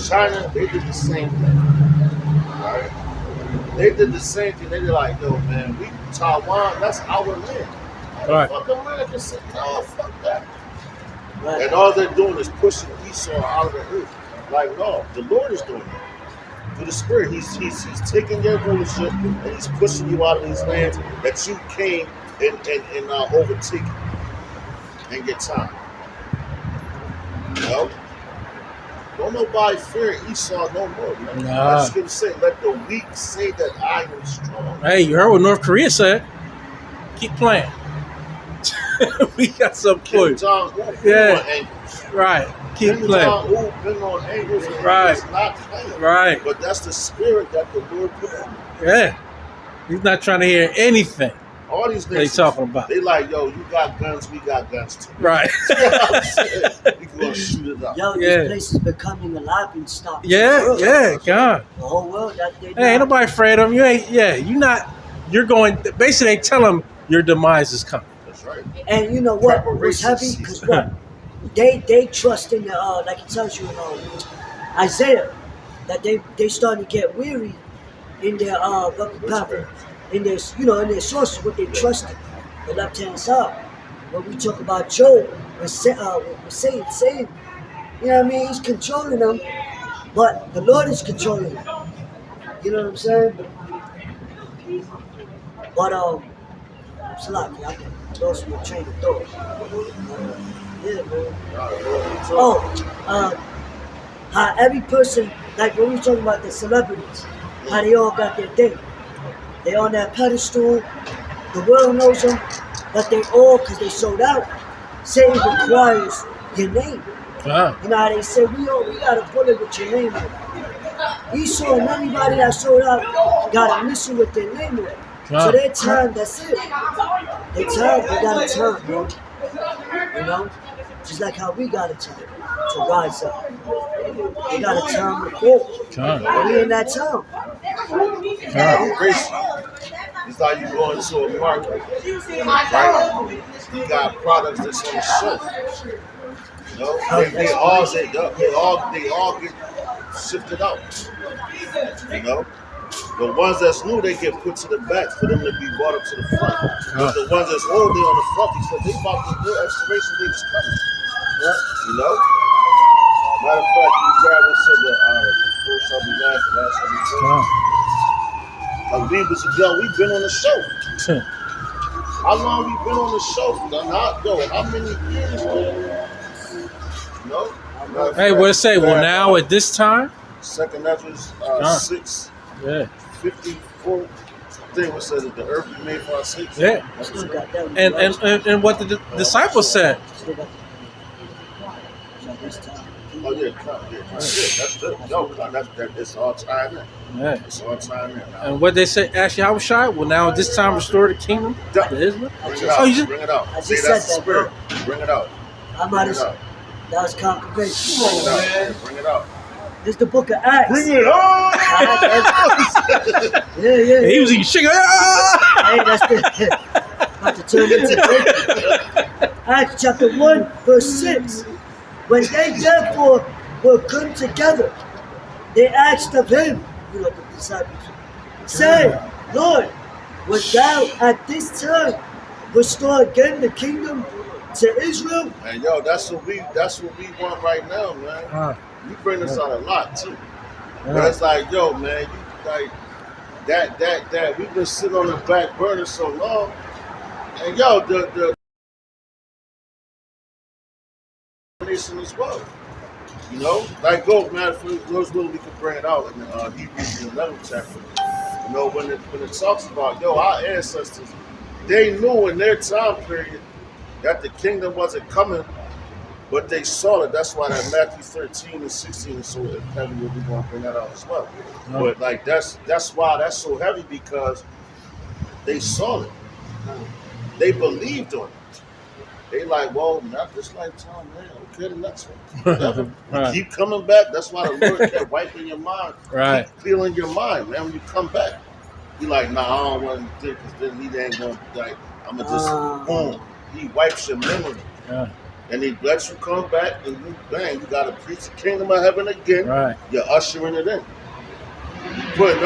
China, they did the same thing. Right? They did the same thing. They were like, yo, man, we Taiwan, that's our land. Right. Fuck America said, no, fuck that. Right. And all they're doing is pushing Esau out of the earth. Like, no, the Lord is doing that. Through the Spirit, he's taking your rulership and he's pushing you out of these lands that you came and overtake and get time. You know? Don't nobody fear Esau no more, man. Nah. I just gonna say, let the weak say that I am strong. Hey, you heard what North Korea said? Keep playing. We got some for Kim you. Jong-un been Yeah. on angles. Right. Keep Kim playing. Jong-un been on angles and Right. he's not playing. Right. But that's the spirit that the Lord put on him. Yeah. He's not trying to hear anything All these they nations, talking about. they like, yo, you got guns, we got guns too. Right. You know what I'm saying? We gonna shoot it up. Yo, Yeah. this place is becoming a laughing stock. Yeah, yeah, God. The whole world, that they Hey, ain't nobody afraid of him. You ain't, yeah, you not, you're going, basically they tell him your demise is coming. That's right. And you know what was Preparation heavy? season. Because what? They trust in the, like it tells you in Isaiah, that they starting to get weary in their, in their, in their sources, what they trusted, the left-hand side. When we talk about Job, with Satan saying, you know what I mean? He's controlling them, but the Lord is controlling them. You know what I'm saying? But, it's like, I lost my train of thought. Yeah, man. How every person, like when we talking about the celebrities, how they all got their thing. They on that pedestal, the world knows them, but they all, because they sold out, Satan requires your name. Ah, You know how they say, we got a bullet with your name on it. Esau and everybody that sold out got a missile with their name on it. So their time, that's it. Their time, they got a time, bro. You know? Just like how we got a time to rise up. They got a time to fall. And we in that time. It's like you go into a market, right? You got products that's on the shelf. You know, they all get shifted out. You know, the ones that's new, they get put to the back for them to be brought up to the front. But the ones that's old, they on the front because they about to do expiration date is coming. You know. Matter of fact, you grab us to the first shall be last shall be first. Like we was young, we've been on the show. How long we been on the show? How many years, man? You know? hey, what it say? Well, now at this time? Second Ezra's 6, Yeah. 54. I think what says it, the earth was made for our sakes. Yeah. That's Still what got that. And what the disciples said. Still got that. So this time. Oh yeah, that's the it's all time in. Yeah. It's all time in. Now. And what they say, actually, how was shy? Well, now at this time, restore the kingdom to Israel. Bring it out. Oh, you just, Bring it out. I See, just that's the said that, spirit. Bring it out. I might have. That was confirmation. Bring it out. Bring it out. This is the book of Acts. Bring it on! Yeah. He was eating chicken. Hey, that's the about to turn into Acts chapter 1, verse 6. When they therefore were come together, they asked of him, the disciples, saying, Lord, wilt thou at this time restore again the kingdom to Israel? And yo, that's what we want right now, man. You bring us out a lot too. But it's like, yo, man, you like that we've been sitting on the back burner so long. And yo, the nation as well. You know, like go, man, for those little we can bring it out in the Hebrews 11th chapter. You know, when it talks about, yo, our ancestors, they knew in their time period that the kingdom wasn't coming, but they saw it. That's why that Matthew 13 and 16 is so heavy. We're going to bring that out as well. But like that's why that's so heavy, because they saw it. They believed on it. They like, well, not this lifetime, man. Okay, the next one. Right. Keep coming back. That's why the Lord kept wiping your mind. Right. Keep clearing your mind, man. When you come back, you like, nah, I don't want to do it, because then he ain't going to, like, I'm going to just, boom. He wipes your memory. Yeah. And he lets you come back, and you, bang, you got to preach the kingdom of heaven again. Right. You're ushering it in. But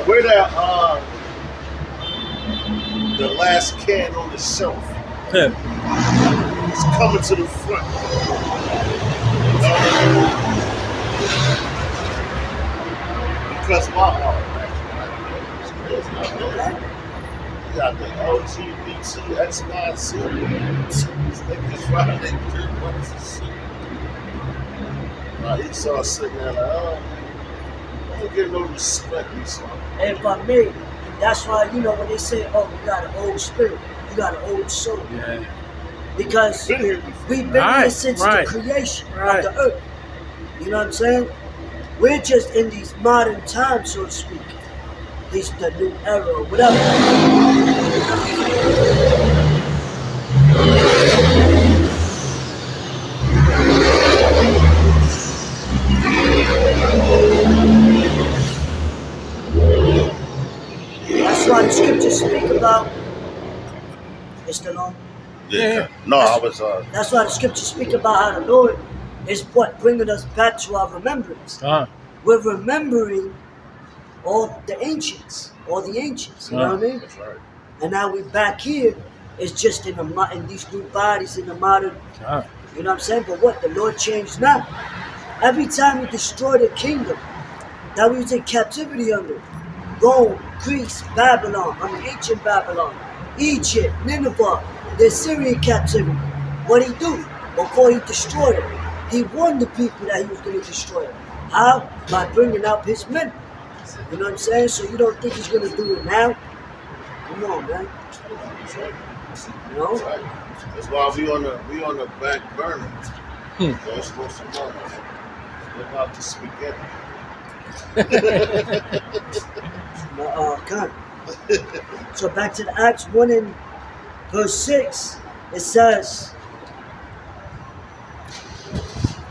where that the last can on the shelf is coming to the front. Because my heart, you got the LGBT, X, Y, Z. These niggas riding their butts and shit. Esau sitting there like, oh, I don't get no respect, Esau. And if I may, that's why, when they say, oh, you got an old spirit, you got an old soul. Yeah. Because Been here before. we've been here since the creation of the earth. You know what I'm saying? We're just in these modern times, so to speak. These the new era or whatever. That's why the scriptures speak about. It's the Lord. Yeah. No, I was. That's why the scriptures speak about how the Lord is what bringing us back to our remembrance. We're remembering all the ancients. You know what I mean? That's right. And now we're back here. It's just in these new bodies in the modern. You know what I'm saying? But what the Lord changed now. Every time He destroyed a kingdom that we was in captivity under, Rome, Greece, Babylon, ancient Babylon, Egypt, Nineveh, the Assyrian captivity. What He do before He destroyed it? He warned the people that He was going to destroy it. How? By bringing up His men. You know what I'm saying? So you don't think He's going to do it now? Come on, man. You know? That's why we on the back burner. Let's go some more. What about the spaghetti? God. So back to the Acts 1 and verse 6, it says,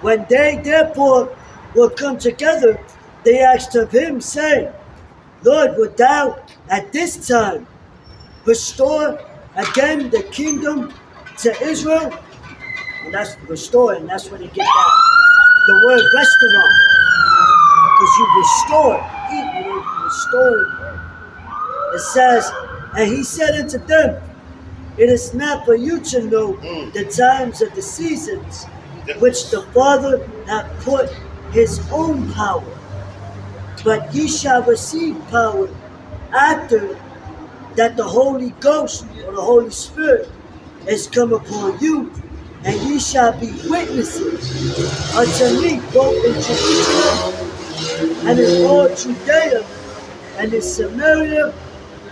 when they therefore were come together, they asked of Him, saying, Lord, wilt thou at this time restore again the kingdom to Israel? And that's restoring, that's where they get the word restaurant. Because you restore, you restore. It says, and He said unto them, it is not for you to know the times of the seasons which the Father hath put His own power, but ye shall receive power after that the Holy Ghost or the Holy Spirit is come upon you, and ye shall be witnesses unto me both in Jerusalem and in all Judea and in Samaria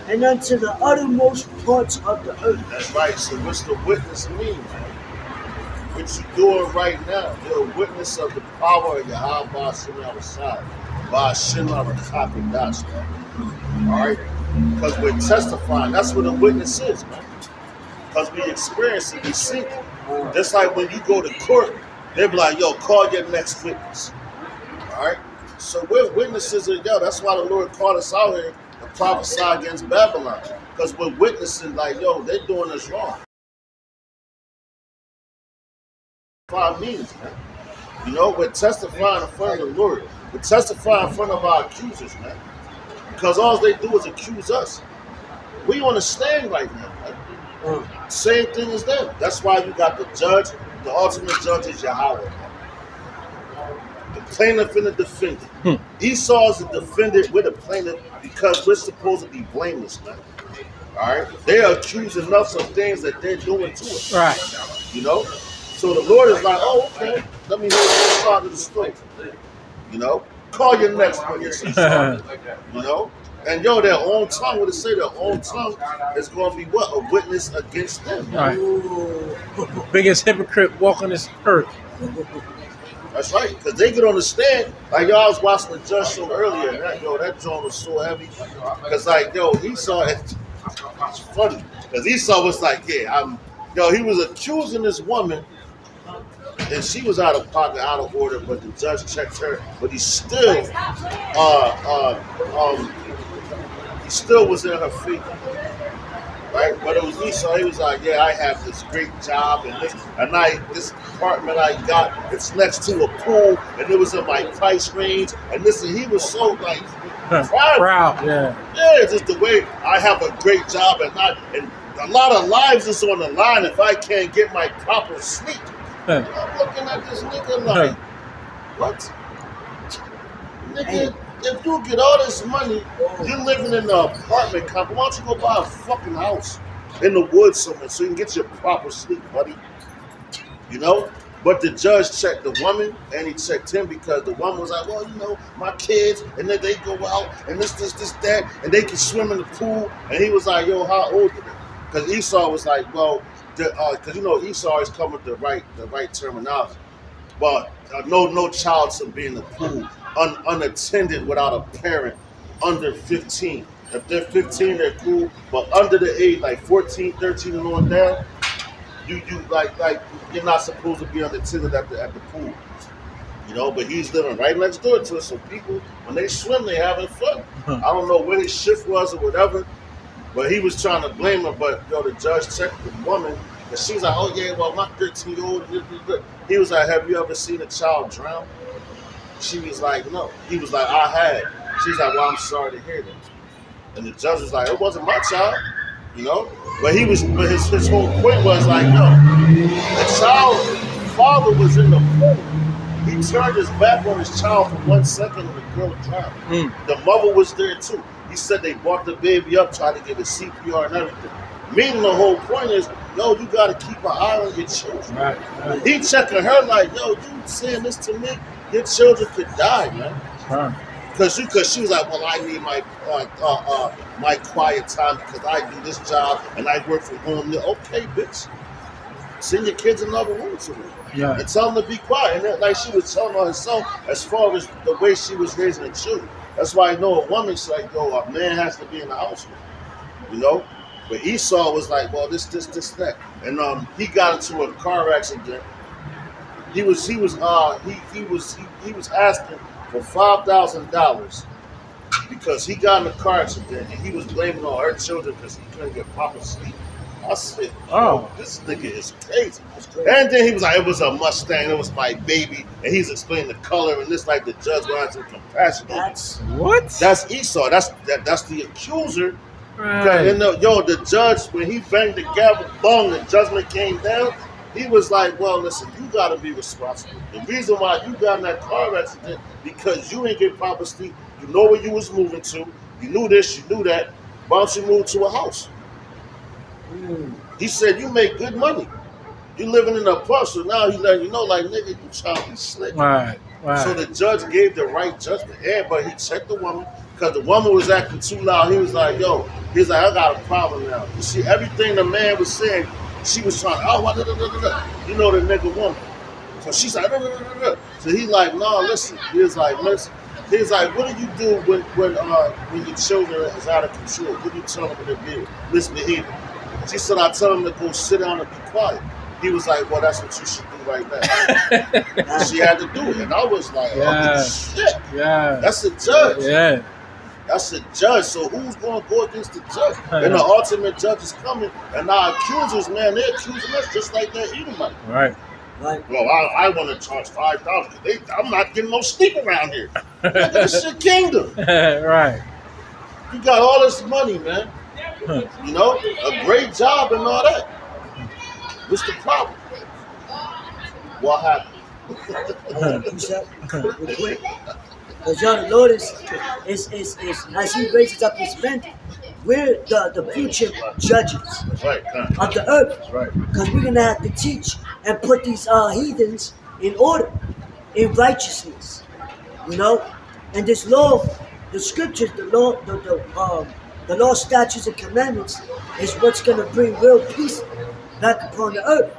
and unto the uttermost parts of the earth. That's right. So what's the witness mean? what you're doing right now, you're a witness of the power of Yahweh Ba'ashem Yahushua. Ba'ashem Yahushua. All right? Because we're testifying. That's what a witness is, man. Because we experience it, we see it. Just like when you go to court, they be like, yo, call your next witness. All right? So we're witnesses of, yo, that's why the Lord called us out here to prophesy against Babylon. Because we're witnessing, like, yo, they're doing us wrong. 5 means, man. You know, we're testifying in front of the Lord. We're testifying in front of our accusers, man. Because all they do is accuse us. We on the stand right now, man. Same thing as them. That's why you got the judge. The ultimate judge is Yahweh. The plaintiff and the defendant. Esau is the defendant. We're the plaintiff because we're supposed to be blameless, man. All right? They're accusing us of things that they're doing to us. Right. You know? So the Lord is like, oh, okay. Let me hear the side of the story. You know? Call your next witness, Esau. You know? And yo, their own tongue, what it say, their own tongue is going to be what? A witness against them. Right. Biggest hypocrite walking this earth. That's right, because they get on the stand. Like, y'all was watching the Judge show earlier, and that joint was so heavy. Because, like, yo, Esau, it's funny. Because Esau was like, yeah, he was accusing this woman, and she was out of pocket, out of order, but the judge checked her. But he still, he still was in her feet. Right? But it was Esau. He was like, yeah, I have this great job and this apartment I got, it's next to a pool and it was in my price range. And listen, he was so like proud. Yeah. Yeah, just the way I have a great job and a lot of lives is on the line if I can't get my proper sleep. I'm looking at this nigga like, what? Nigga, if you get all this money, you're living in an apartment complex. Why don't you go buy a fucking house in the woods somewhere so you can get your proper sleep, buddy? You know? But the judge checked the woman and he checked him because the woman was like, well, you know, my kids, and then they go out and this, that, and they can swim in the pool. And he was like, yo, how old are they? Because Esau was like, well, because you know Esau is coming with the right terminology. But no child should be in the pool unattended without a parent under 15. If they're 15, they're cool. But under the age, like 14, 13 and on down, you like you're not supposed to be unattended at the pool. You know, but he's living right next door to us. So people, when they swim, they having fun. I don't know where his shift was or whatever, but he was trying to blame her. But yo, the judge checked the woman, and she was like, "Oh yeah, well my 13-year-old." He was like, "Have you ever seen a child drown?" She was like, "No." He was like, "I had." She's like, "Well, I'm sorry to hear that." And the judge was like, "It wasn't my child," you know. But his whole point was like, no, the child's father was in the pool. He turned his back on his child for 1 second and the girl drowned. The mother was there too. He said they brought the baby up, tried to give it CPR and everything. Meaning the whole point is, yo, you got to keep an eye on your children. Right. He checking her like, yo, you saying this to me? Your children could die, man. Because she was like, well, I need my quiet time because I do this job and I work from home. Okay, bitch. Send your kids in another room to me. Yeah. And tell them to be quiet. And like she was telling herself as far as the way she was raising the children. That's why I know a woman's like, yo, a man has to be in the house with her, you know? But Esau was like, well, this, that. And he got into a car accident. He was asking for $5,000 because he got in a car accident and he was blaming all her children because he couldn't get proper sleep. I said, oh, this nigga is crazy. And then he was like, it was a Mustang, it was my baby, and he's explaining the color and this like the judge went to compassion. That's Esau. That's the accuser. Right. And the judge, when he banged the gavel, boom, the judgment came down. He was like, well, listen, you got to be responsible. The reason why you got in that car accident, because you didn't get proper sleep. You know where you was moving to. You knew this, you knew that. Why don't you move to a house? He said, you make good money. You living in a apartment, so now he's letting you know, like, nigga, you trying to be slick. Right. So the judge gave the right judgment. Yeah, but he checked the woman, because the woman was acting too loud. He was like, I got a problem now. You see, everything the man was saying, She was trying, you know the nigga woman. So she's like, so he like, no, listen. He was like, listen. He's like, what do you do when your children is out of control? What do you tell them when they're being misbehaving? She said, I tell them to go sit down and be quiet. He was like, well, that's what you should do right now. She had to do it. And I was like, oh, shit. Yeah. That's the judge. Yeah. That's the judge. So who's going to go against the judge? And the ultimate judge is coming. And our accusers, man, they're accusing us just like they're eating money. Right. Right. Well, I want to charge $5,000. I'm not getting no sleep around here. This is your kingdom. Right. You got all this money, man. You know, a great job and all that. What's the problem? What happened? Real quick. Because y'all notice, is as he raises up his men, we're the future judges Right, of the earth. right. Because we're going to have to teach and put these heathens in order, in righteousness. You know? And this law, the scriptures, the law, statutes, and commandments is what's going to bring real peace back upon the earth.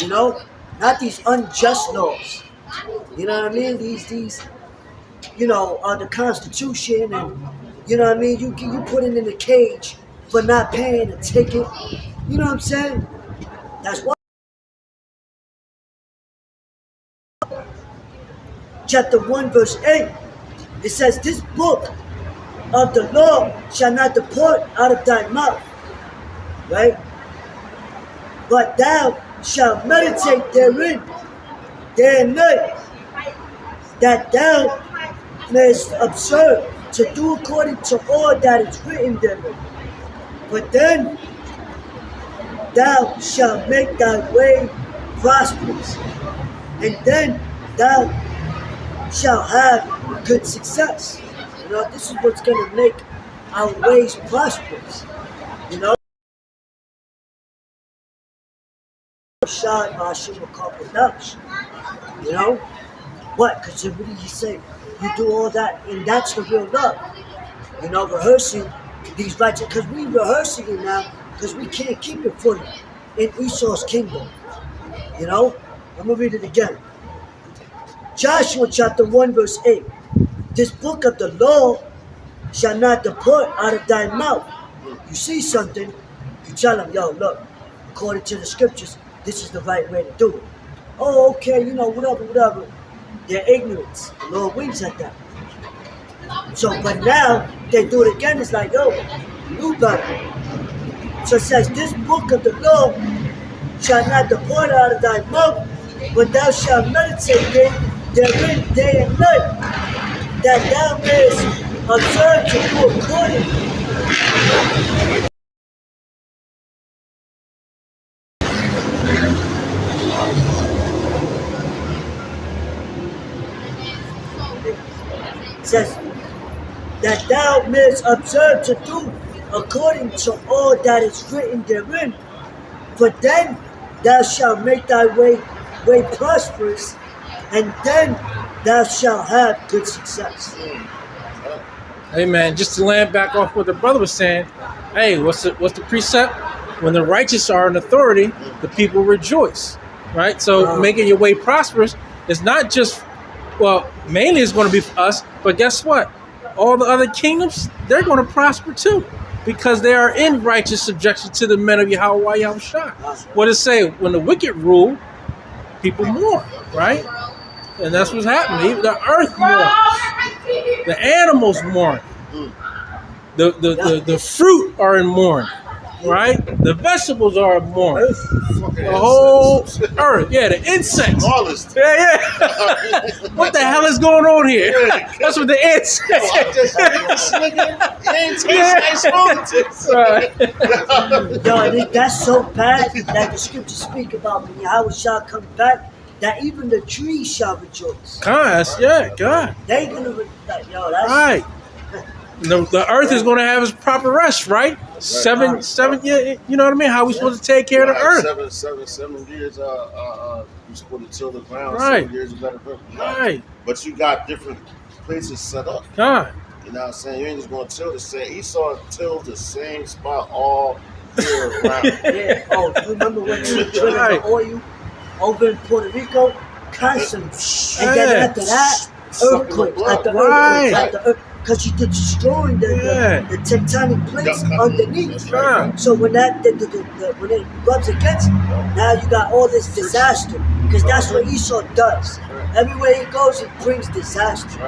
You know? Not these unjust laws. You know what I mean? These you know, the Constitution, and you know what I mean. You put it in a cage for not paying a ticket. You know what I'm saying? That's why. Chapter 1, verse 8. It says, "This book of the law shall not depart out of thy mouth, right? But thou shalt meditate therein day and night, that thou mayest observe to do according to all that is written therein. But then thou shalt make thy way prosperous, and then thou shalt have good success." You know, this is what's going to make our ways prosperous. You know? You know? What? Because what did he say? You do all that, and that's the real love. You know, rehearsing these rights, because we rehearsing it now, because we can't keep it fully in Esau's kingdom. You know? I'm going to read it again. Joshua chapter 1, verse 8. "This book of the law shall not depart out of thy mouth." You see something, you tell them, yo, look, according to the scriptures, this is the right way to do it. Oh, okay, you know, whatever. Their ignorance. The Lord winks at that. So, but now they do it again. It's like, yo, you better. So it says, "This book of the law shall not depart out of thy mouth, but thou shalt meditate therein day and night, that thou mayest observe to do according." It says, "that thou mayest observe to do according to all that is written therein. For then thou shalt make thy way prosperous, and then thou shalt have good success." Hey man, just to land back off what the brother was saying. Hey, what's the precept? When the righteous are in authority, the people rejoice. Right? So making your way prosperous is not just, well, mainly it's going to be for us, but guess what? All the other kingdoms, they're going to prosper too, because they are in righteous subjection to the men of Yahweh Yahushua. What does it say? When the wicked rule, people mourn, right? And that's what's happening. Even the earth mourns. The animals mourn. The fruit are in mourning, right? The vegetables are in mourning. The whole earth, yeah, the insects. Yeah. What the hell is going on here? That's what the ants say. Yo, and that's so bad that the scriptures speak about when Yahweh shall come back, that even the trees shall rejoice. God, God. They gonna that's right. The earth is going to have its proper rest, right? Seven years. You know what I mean? How are we supposed to take care of the earth? 7 years. You're supposed to till the ground. Right. 7 years you let it rip. Right. But you got different places set up. God. You know what I'm saying? You ain't just going to till the same. Esau tilled the same spot all year round. Yeah. Oh, you remember when they were drilling Right. the oil over in Puerto Rico? Constantly. And then Yeah. after that, Sucking the earthquakes. blood. After Right. earthquakes. Because you're destroying Yeah. the tectonic plates Yeah. underneath. That's right. So when that when it rubs against it, now you got all this disaster. Because that's what Esau does. Everywhere he goes, he brings disaster.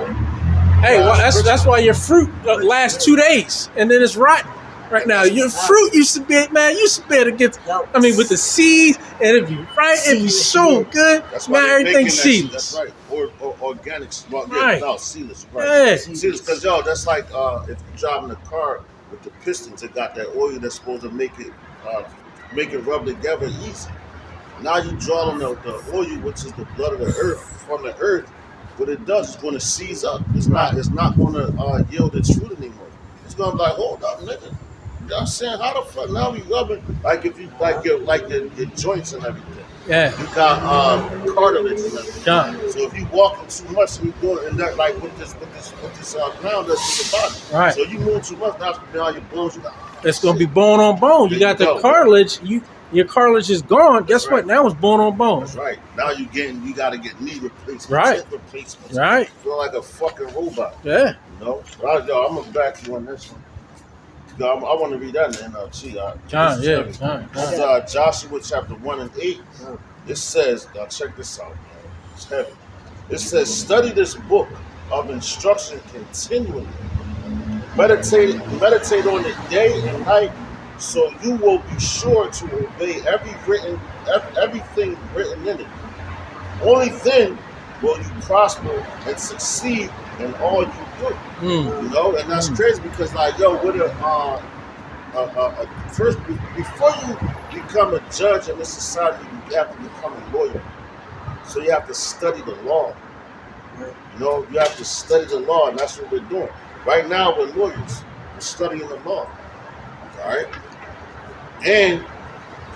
Hey, well, that's why your fruit lasts 2 days and then it's rotten. Right now, your fruit used to be able to get. I mean, with the seeds and it'd be right, it'd be so good. That's why Man, they're everything making that shit. seedless. That's right. Or organics. Well, yeah, Right. no, seedless. Right. Yeah. Seedless, because yo, that's like if you're driving a car with the pistons, it got that oil that's supposed to make it rub together easy. Now you draw on the oil, which is the blood of the earth from the earth. What it does is going to seize up. It's not going to yield its fruit anymore. It's going to be like, hold up, nigga. You know what I'm saying? How the fuck now we rubbing like if you like your joints and everything. Yeah. You got cartilage and everything. John. So if you walking too much, you do it, and that like with this ground that's in the body. Right. So you move too much, now all your bones. You got, It's gonna be bone on bone. You There got you the go. cartilage. Your cartilage is gone. Guess Right. what? Now it's bone on bone. That's right. Now you got to get knee replacements, Right. hip replacements. Right. Feel like a fucking robot. Yeah. You know. But I'm gonna back you on this one. Yo, I want to read that in the NLT. John. This is Yeah. heavy. John. This is Joshua chapter 1 and 8. It says, now check this out, man. It's heavy. It says, study this book of instruction continually. Meditate on it day and night, so you will be sure to obey everything written in it. Only then will you prosper and succeed in all you do. You know, and that's crazy because, like, yo, with first before you become a judge in this society, you have to become a lawyer. So you have to study the law. You know, you have to study the law, and that's what we're doing. Right now, we're lawyers. We're studying the law. All right? And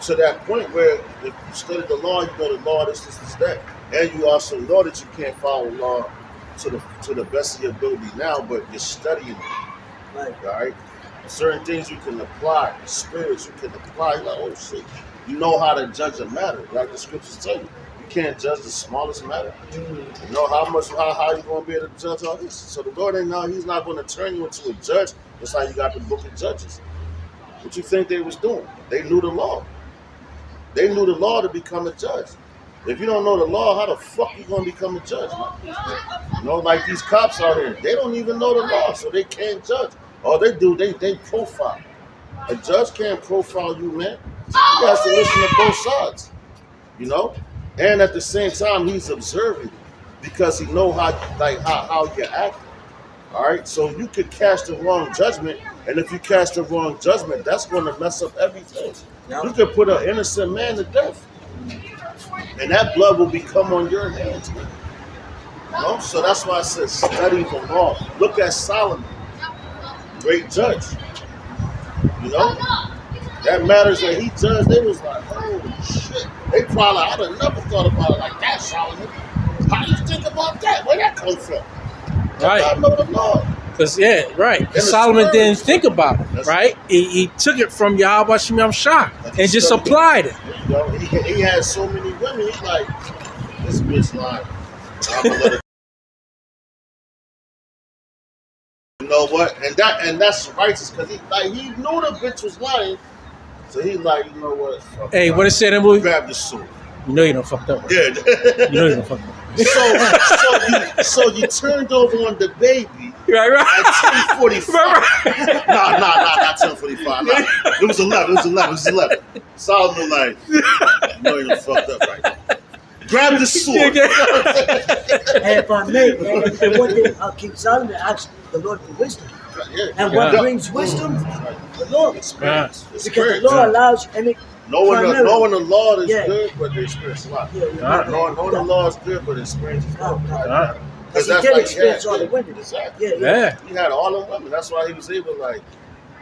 to that point where if you study the law, you know the law, this, that. And you also know that you can't follow law to the best of your ability now, but you're studying it. Right. All right? Certain things you can apply, spirits you can apply. You're like, oh shit. You know how to judge a matter, like the scriptures tell you. You can't judge the smallest matter. You know how you gonna be able to judge all this. So the Lord ain't know he's not gonna turn you into a judge. That's how you got the book of Judges. What you think they was doing? They knew the law. They knew the law to become a judge. If you don't know the law, how the fuck you gonna become a judge? You know, like these cops out here, they don't even know the law, so they can't judge. All they do, they profile. A judge can't profile you, man. He has to listen to both sides, you know. And at the same time, he's observing because he know how you're acting. All right, so you could cast the wrong judgment, and if you cast the wrong judgment, that's going to mess up everything. Yep. You could put an innocent man to death, and that blood will become on your hands. Man. You know? So that's why I said study the law. Look at Solomon, great judge. You know, that matters that he judged. They was like, oh shit. They probably, I'd have never thought about it like that, Solomon. How do you think about that? Where that come from? Right. I know the law. Because, yeah, right. And Solomon it's didn't think about it, That's right? He took it from Yahweh Shem Shah Like and just studied applied it. You know, he had so many women. He's like, this bitch lying. I'm gonna let her. You know what? And that's righteous because he knew the bitch was lying. So he's like, you know what? Fuck Hey, it. what it said in the movie? Grab the sword. You know you done fucked up. Right? Yeah. You know you done fucked up. So you turned over on the baby Right. at 10:45. Right. Nah, not 10:45. Nah. It was 11. Solomon like, you know you done fucked up right now. Grab the sword. And if I may, and what did King Solomon asked the Lord for wisdom? Yeah. And what Yeah. brings wisdom? The Lord. Experience. Because the Experience. Lord allows you, and it, Knowing the law is Yeah. good, but the experience is a lot. yeah, Knowing the law is good, but the experience is not. Right. Because he did experience all the women. Exactly. Yeah, Yeah. He had all the women. That's why he was able to, like,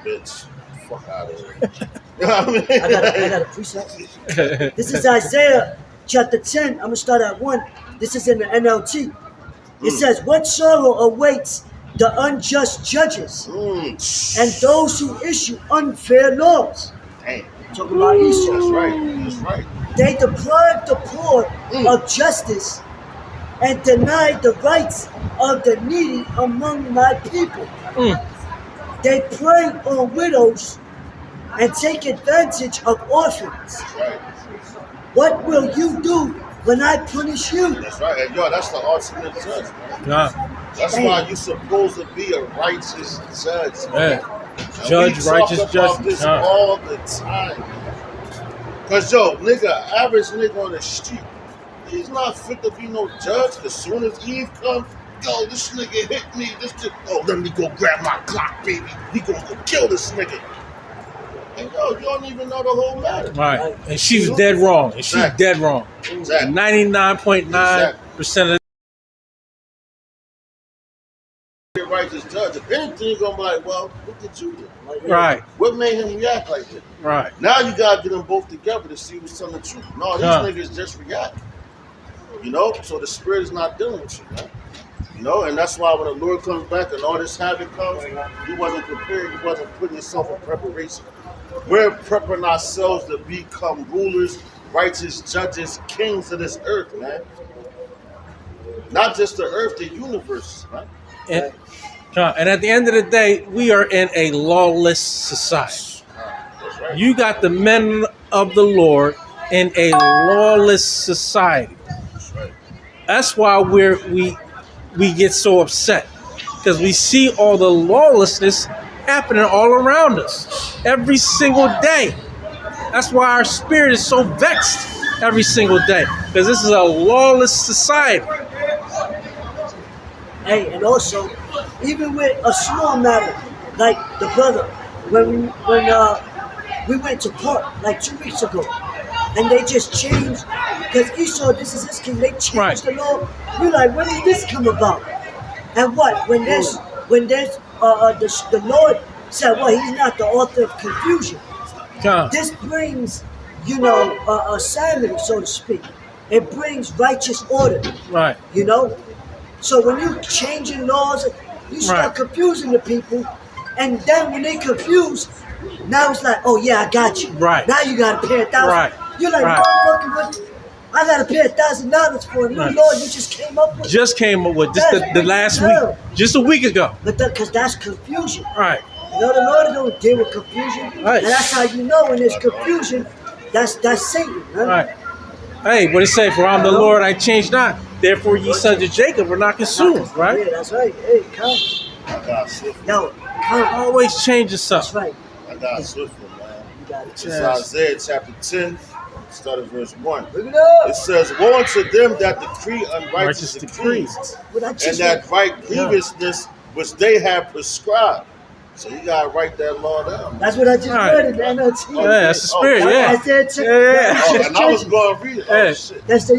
bitch, fuck out of here. You know what I mean? I got a precept. This is Isaiah chapter 10. I'm going to start at 1. This is in the NLT. It says, what sorrow awaits the unjust judges and those who issue unfair laws. Damn. Talking about Esau. That's right. That's right. They deprived the poor of justice and denied the rights of the needy among my people. They prey on widows and take advantage of orphans. That's right. What will you do when I punish you? That's right. And yo, that's the ultimate judge, man. Yeah. That's why you're supposed to be a righteous judge. Man. Yeah. Judge, we righteous talk about justice. this Huh. all the time. Cause yo, nigga, average nigga on the street, he's not fit to be no judge. As soon as Eve comes, yo, this nigga hit me. Oh, let me go grab my Glock, baby. We gonna go kill this nigga. And yo, you don't even know the whole matter. Right. And she was dead wrong. And she's Exactly. dead wrong. Exactly. 99.9% of Be a righteous judge. If anything, you're gonna be like, well, what did you do? right. What made him react like that? Right. Now you gotta get them both together to see what's telling the truth. No, these niggas just react. You know, so the spirit is not dealing with you, man. You know, and that's why when the Lord comes back and all this havoc comes, you wasn't prepared, you wasn't putting yourself in preparation. We're preparing ourselves to become rulers, righteous judges, kings of this earth, man. Not just the earth, the universe, man. And at the end of the day, we are in a lawless society. That's right. You got the men of the Lord in a lawless society. That's right. That's why we get so upset, because we see all the lawlessness happening all around us every single day. That's why our spirit is so vexed every single day, because this is a lawless society. Hey, and also, even with a small matter, like the brother, when we went to court like 2 weeks ago, and they just changed, because Esau, this is his king, they changed the law. We're like, when did this come about? And what? When there's the Lord said, well, he's not the author of confusion. This brings, a sanity, so to speak. It brings righteous order. Right. You know? So when you changing laws, you start confusing the people, and then when they confused, now it's like, oh yeah, I got you. Right. Now you got to pay $1,000. Right. You're like, motherfucker, what? I got to pay $1,000 for a new law you just came up with. Just came up with just the last week, just a week ago. But because that's confusion. Right. You know, the Lord don't deal with confusion. Right. And that's how you know when there's confusion, that's Satan. Huh? Right. Hey, what it say? For I'm the Lord, I change not. Therefore, ye sons of Jacob are not consumed. Right. Yeah, that's right. Hey, come. I got swiftly. Yo, come. Always change yourself. That's right. I got swiftly, man. You got it. It's Isaiah chapter 10, start at verse 1. Look it up. It says, woe unto them that decree unrighteous decrees, and that right grievousness which they have prescribed. So you gotta write that law down. That's what I just read in the NLT. Yeah, that's the spirit. I said, Oh, and I was going to read it. Oh, shit. That's the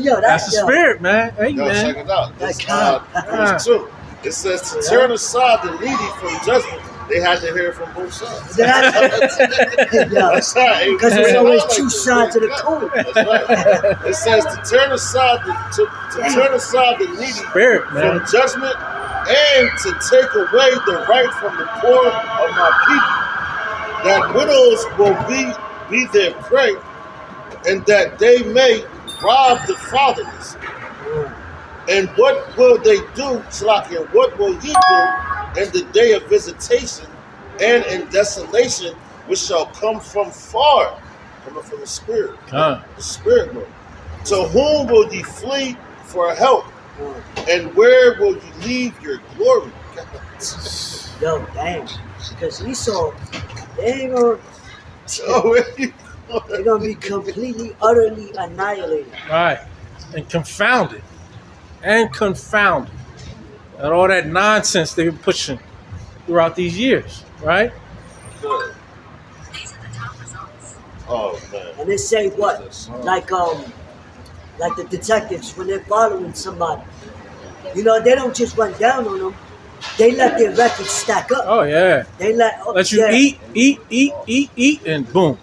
spirit, man. Hey, Yo, man. check it out. This, verse 2. It says, to turn aside the needy from judgment, they had to hear it from both sides. That's right. Because there's always two sides of the coin. That's right. It says to turn aside the needy spirit, from judgment, and to take away the right from the poor of my people, that widows will be their prey, and that they may rob the fatherless. And what will they do, Shalaki, and what will he do in the day of visitation and in desolation, which shall come from far, coming from the Spirit, the Spirit Lord? To whom will ye flee for help? And where will you leave your glory? Yo, damn. Because Esau, they ain't gonna, they're gonna be completely, utterly annihilated. Right. And confounded. And all that nonsense they've been pushing throughout these years, right? These are the top results. Oh man. And they say what? Like the detectives when they're following somebody. You know, they don't just run down on them. They let their records stack up. Oh yeah. They let you eat, and boom.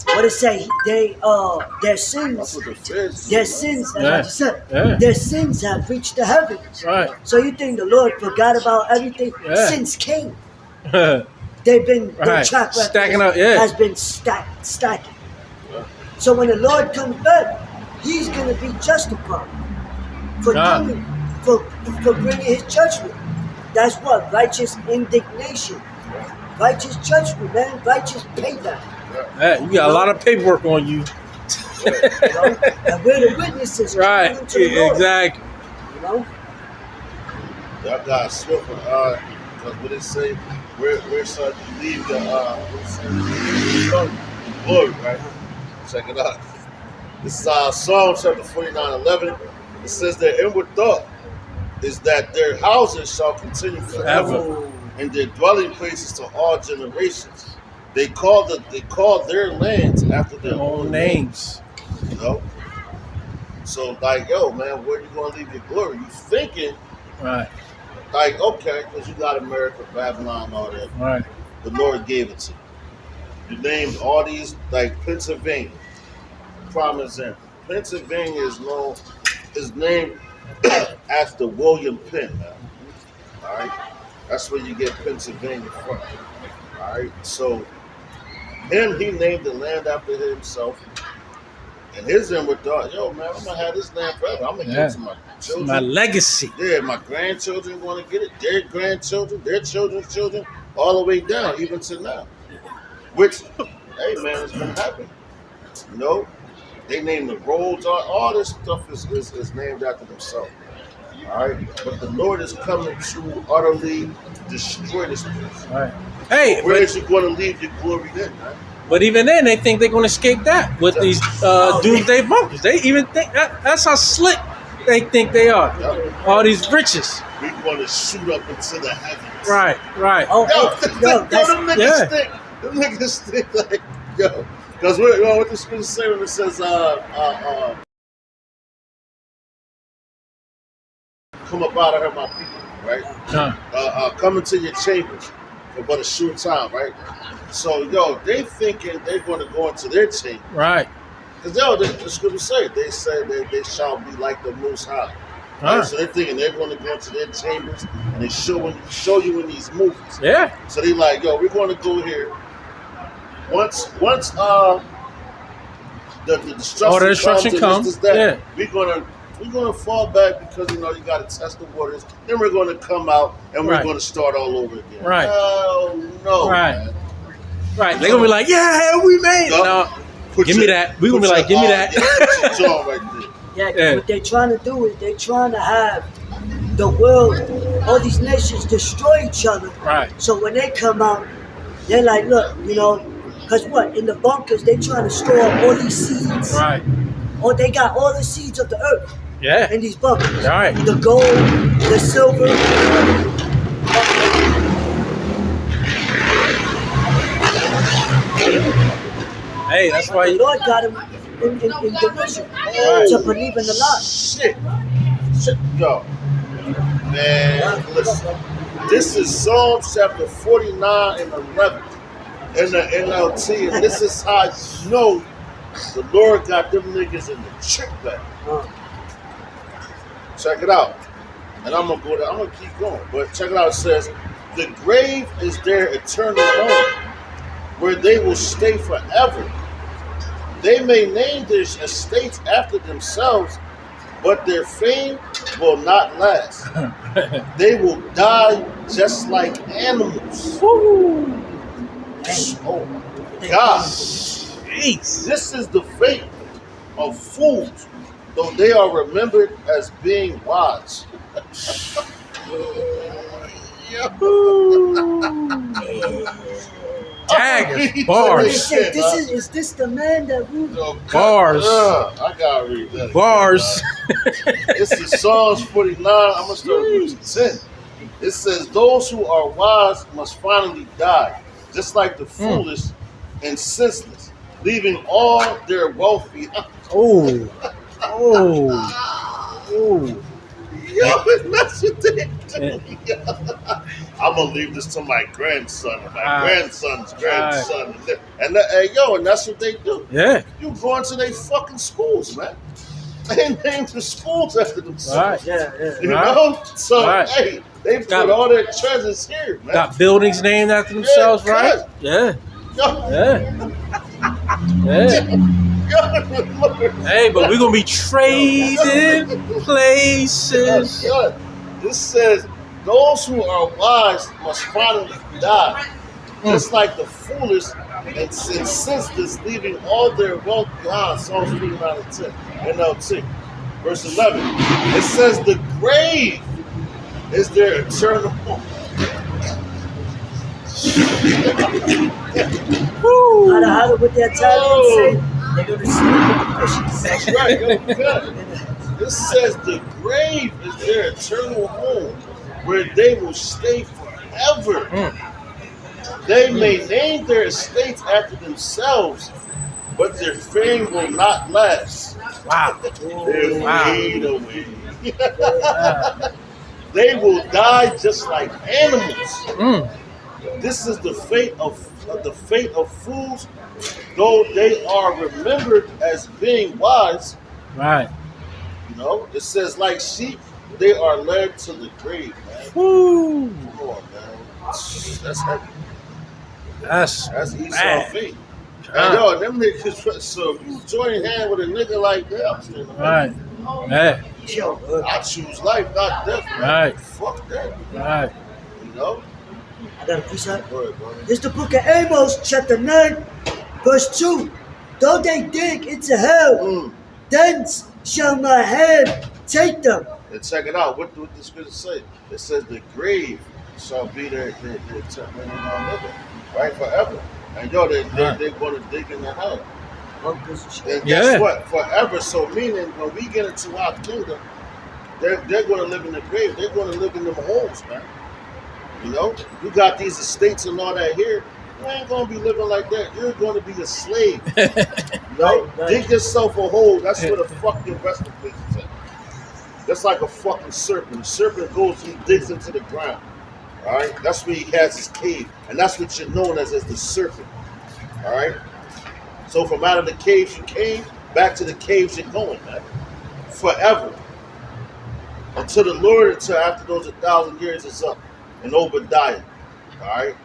What it say? Their sins. Their sins, as I just said, their sins have reached the heavens. Right. So you think the Lord forgot about everything? Since came. They've been their Right. track record Stacking up, yeah. has been stacking. So when the Lord comes back, He's gonna be justified for God. doing for bringing His judgment. That's what righteous indignation, righteous judgment, man, righteous payback. Yeah, you got a lot of paperwork on you. You know, and we're the witnesses. Right. calling to the Lord, Exactly. You know. Y'all got swift because what it say, where son you leave the glory, right? Check it out. This is Psalm chapter 49:11. It says their inward thought is that their houses shall continue forever, Ever. and their dwelling places to all generations. They call their lands after their Own names. You know. So like, yo, man, where you gonna leave your glory? You thinking Right. like, okay, because you got America, Babylon, all that. Right. The Lord gave it to you. You named all these, like Pennsylvania. Prime example. Pennsylvania is named after William Penn, man. All right? That's where you get Pennsylvania from. All right? So, he named the land after himself. And his inward thought, yo, man, I'm going to have this land forever. I'm going to give it to my children. My legacy. Yeah, my grandchildren want to get it. Their grandchildren, their children's children, all the way down, even to now. Which, hey man, it's been happening. You know, they name the roads. All this stuff is named after themselves. All right, but the Lord is coming to utterly destroy this place. Right. Hey, Where is you going to leave your glory then, man? but even then, they think they're going to escape that with these doomsday bunkers. They even think that's how slick they think they are. Yeah. All these riches. We're going to shoot up into the heavens. Right. Right. Oh, Yo, that's, them niggas think like, yo, because what the scripture say when it says, come up out of her, my people, right? Come into your chambers for but a short time, right? So, yo, they thinking they're going to go into their chamber. Right. Because, yo, the scripture say, they say that they shall be like the Most High. Right? So they're thinking they're going to go into their chambers and they show you in these movies. Yeah. So they like, yo, we're going to go here. Once the destruction comes, yeah, we're gonna fall back because you got to test the waters. Then we're going to come out and we're going to start all over again. Right? Oh no! Right? Man. Right? They're gonna be like, yeah, we made it. No, give me that. We're gonna be like, give me that. Yeah, put your jaw right there. Yeah, what they're trying to do is they're trying to have the world, all these nations destroy each other. Right. So when they come out, they're like, look, because what? In the bunkers, they trying to store all these seeds. Right. Or they got all the seeds of the earth Yeah. in these bunkers. Right. The gold, the silver. Hey, that's why The Lord got him in derision to believe in the lie. Shit. Yo. Man, listen. This is Psalm chapter 49 and 11 in the NLT, and this is how you know the Lord got them niggas in the trick bag. Check it out. And I'm gonna go there. I'm gonna keep going. But check it out. It says, the grave is their eternal home, where they will stay forever. They may name their estates after themselves, but their fame will not last. They will die just like animals. Woo. Oh God. Jeez. This is the fate of fools, though they are remembered as being wise. Daggers, bars, Is this the man that we... bars, I gotta read that. bars. This is Psalms 49. I'm gonna start with 10. It says, "Those who are wise must finally die, just like the foolish and senseless, leaving all their wealth behind." Oh, Yo, that's what they do. I'm gonna leave this to my grandson, and my grandson's grandson, and that's what they do. Yeah. You go into their fucking schools, man. They named the schools after themselves. Right. Yeah. You know? So, hey, They put Got- all their treasures here, man. Got buildings named after themselves, Yeah, right? Yeah. Yo, Yeah. Yeah. yo, Hey, but we're gonna be trading places. yo. This says those who are wise must finally die, just like the foolish and senseless, leaving all their wealth behind. Psalms 39:10, NLT. Verse 11. It says the grave is their eternal home. Woo. How with their Italians say, they're going to sleep with the fishes. That's right, yo, good. This says the grave is their eternal home, where they will stay forever. They may name their estates after themselves, but their fame will not last. Wow. They'll Wow. fade away. They will die just like animals. This is the fate of fools, though they are remembered as being wise. Right. You know, it says like sheep, they are led to the grave, man. Woo. Come on, man. That's heavy. That's Esau's bad. fate. And yo, them niggas. So if you join hand with a nigga like that, I'm still Right. Hey. Yo, I choose life, not death. Man. Right. Fuck that. Right. You know. I got a precept. Go ahead, bro. It's the book of Amos, chapter 9, verse 2. Though they dig into hell, thence shall my hand take them. And check it out. What the scripture say? It says the grave shall be their living, right, forever. And yo, they're going to dig in the hell. And guess what? Forever. So meaning when we get into our kingdom, they're going to live in the grave. They're going to live in them homes, man. You know, you got these estates and all that here. You ain't going to be living like that. You're going to be a slave. You know, Right. dig yourself a hole. That's where the fucking resting place is at. That's like a fucking serpent. The serpent goes and digs into the ground. All right, that's where he has his cave, and that's what you're known as the serpent. All right. So from out of the caves you came, back to the caves you're going, man. Forever. Until the Lord, until after those 1,000 years is up, in Obadiah. All right.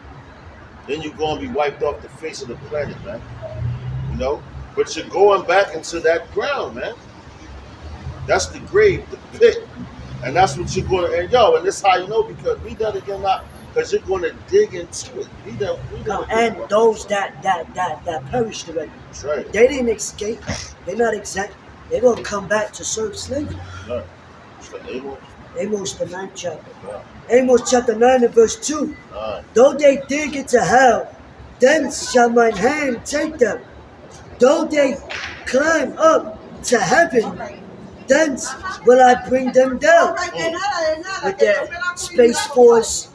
Then you're going to be wiped off the face of the planet, man. You know, but you're going back into that ground, man. That's the grave, the pit. And that's what you're going to, and yo, and this how you know, because we done again now, because you're going to dig into it. We done And those that perished already. That's right. They didn't escape. They're not exempt. They're going to come back to serve slavery. Right. So Amos. Amos, the 9th chapter. Yeah. Amos chapter 9 and verse 2. All right. Though they dig into hell, thence shall mine hand take them. Though they climb up to heaven, thence will I bring them down. With their Space Force,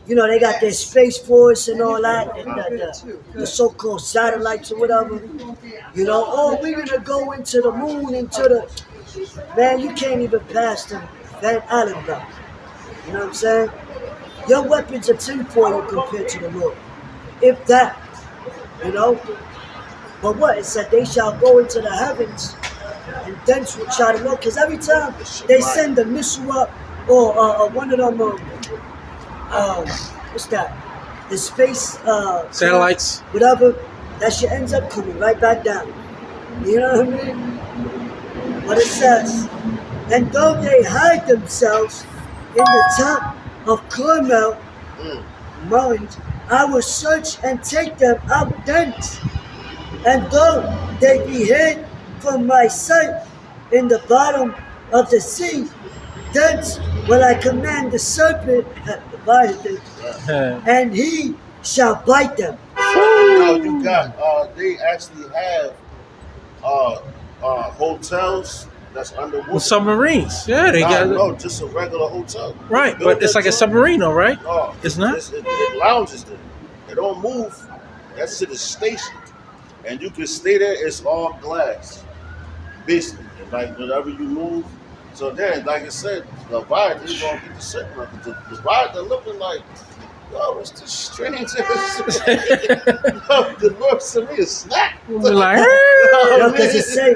you know, they got their Space Force and all that, and the so-called satellites or whatever. You know, oh, we're going to go into the moon, into the... Man, you can't even pass the Van Allen belt. You know what I'm saying? Your weapons are tinfoil compared to the Lord. If that, you know. But what? It said they shall go into the heavens and thence will try to look. Because every time they send a missile up or one of them, what's that? The space... Satellites. Whatever, that shit ends up coming right back down. You know what I mean? But it says, and though they hide themselves in the top of Carmel Mountains, I will search and take them out thence. And though they be hid from my sight in the bottom of the sea, thence will I command the serpent, and he shall bite them. Now you got, they actually have hotels that's underwater. Well, submarines. Yeah, they got No, just a regular hotel. right, Built but it's that like a joint. submarine, though, right? No, It's not? It lounges there. It don't move. That shit is stationed. And you can stay there, it's all glass. Basically. And like whenever you move. So then, like I said, the Leviathan, you're gonna get the shit right. The Leviathan looking like, yo, it's the strangest. The Lord sent me a snack. We're like, Because it say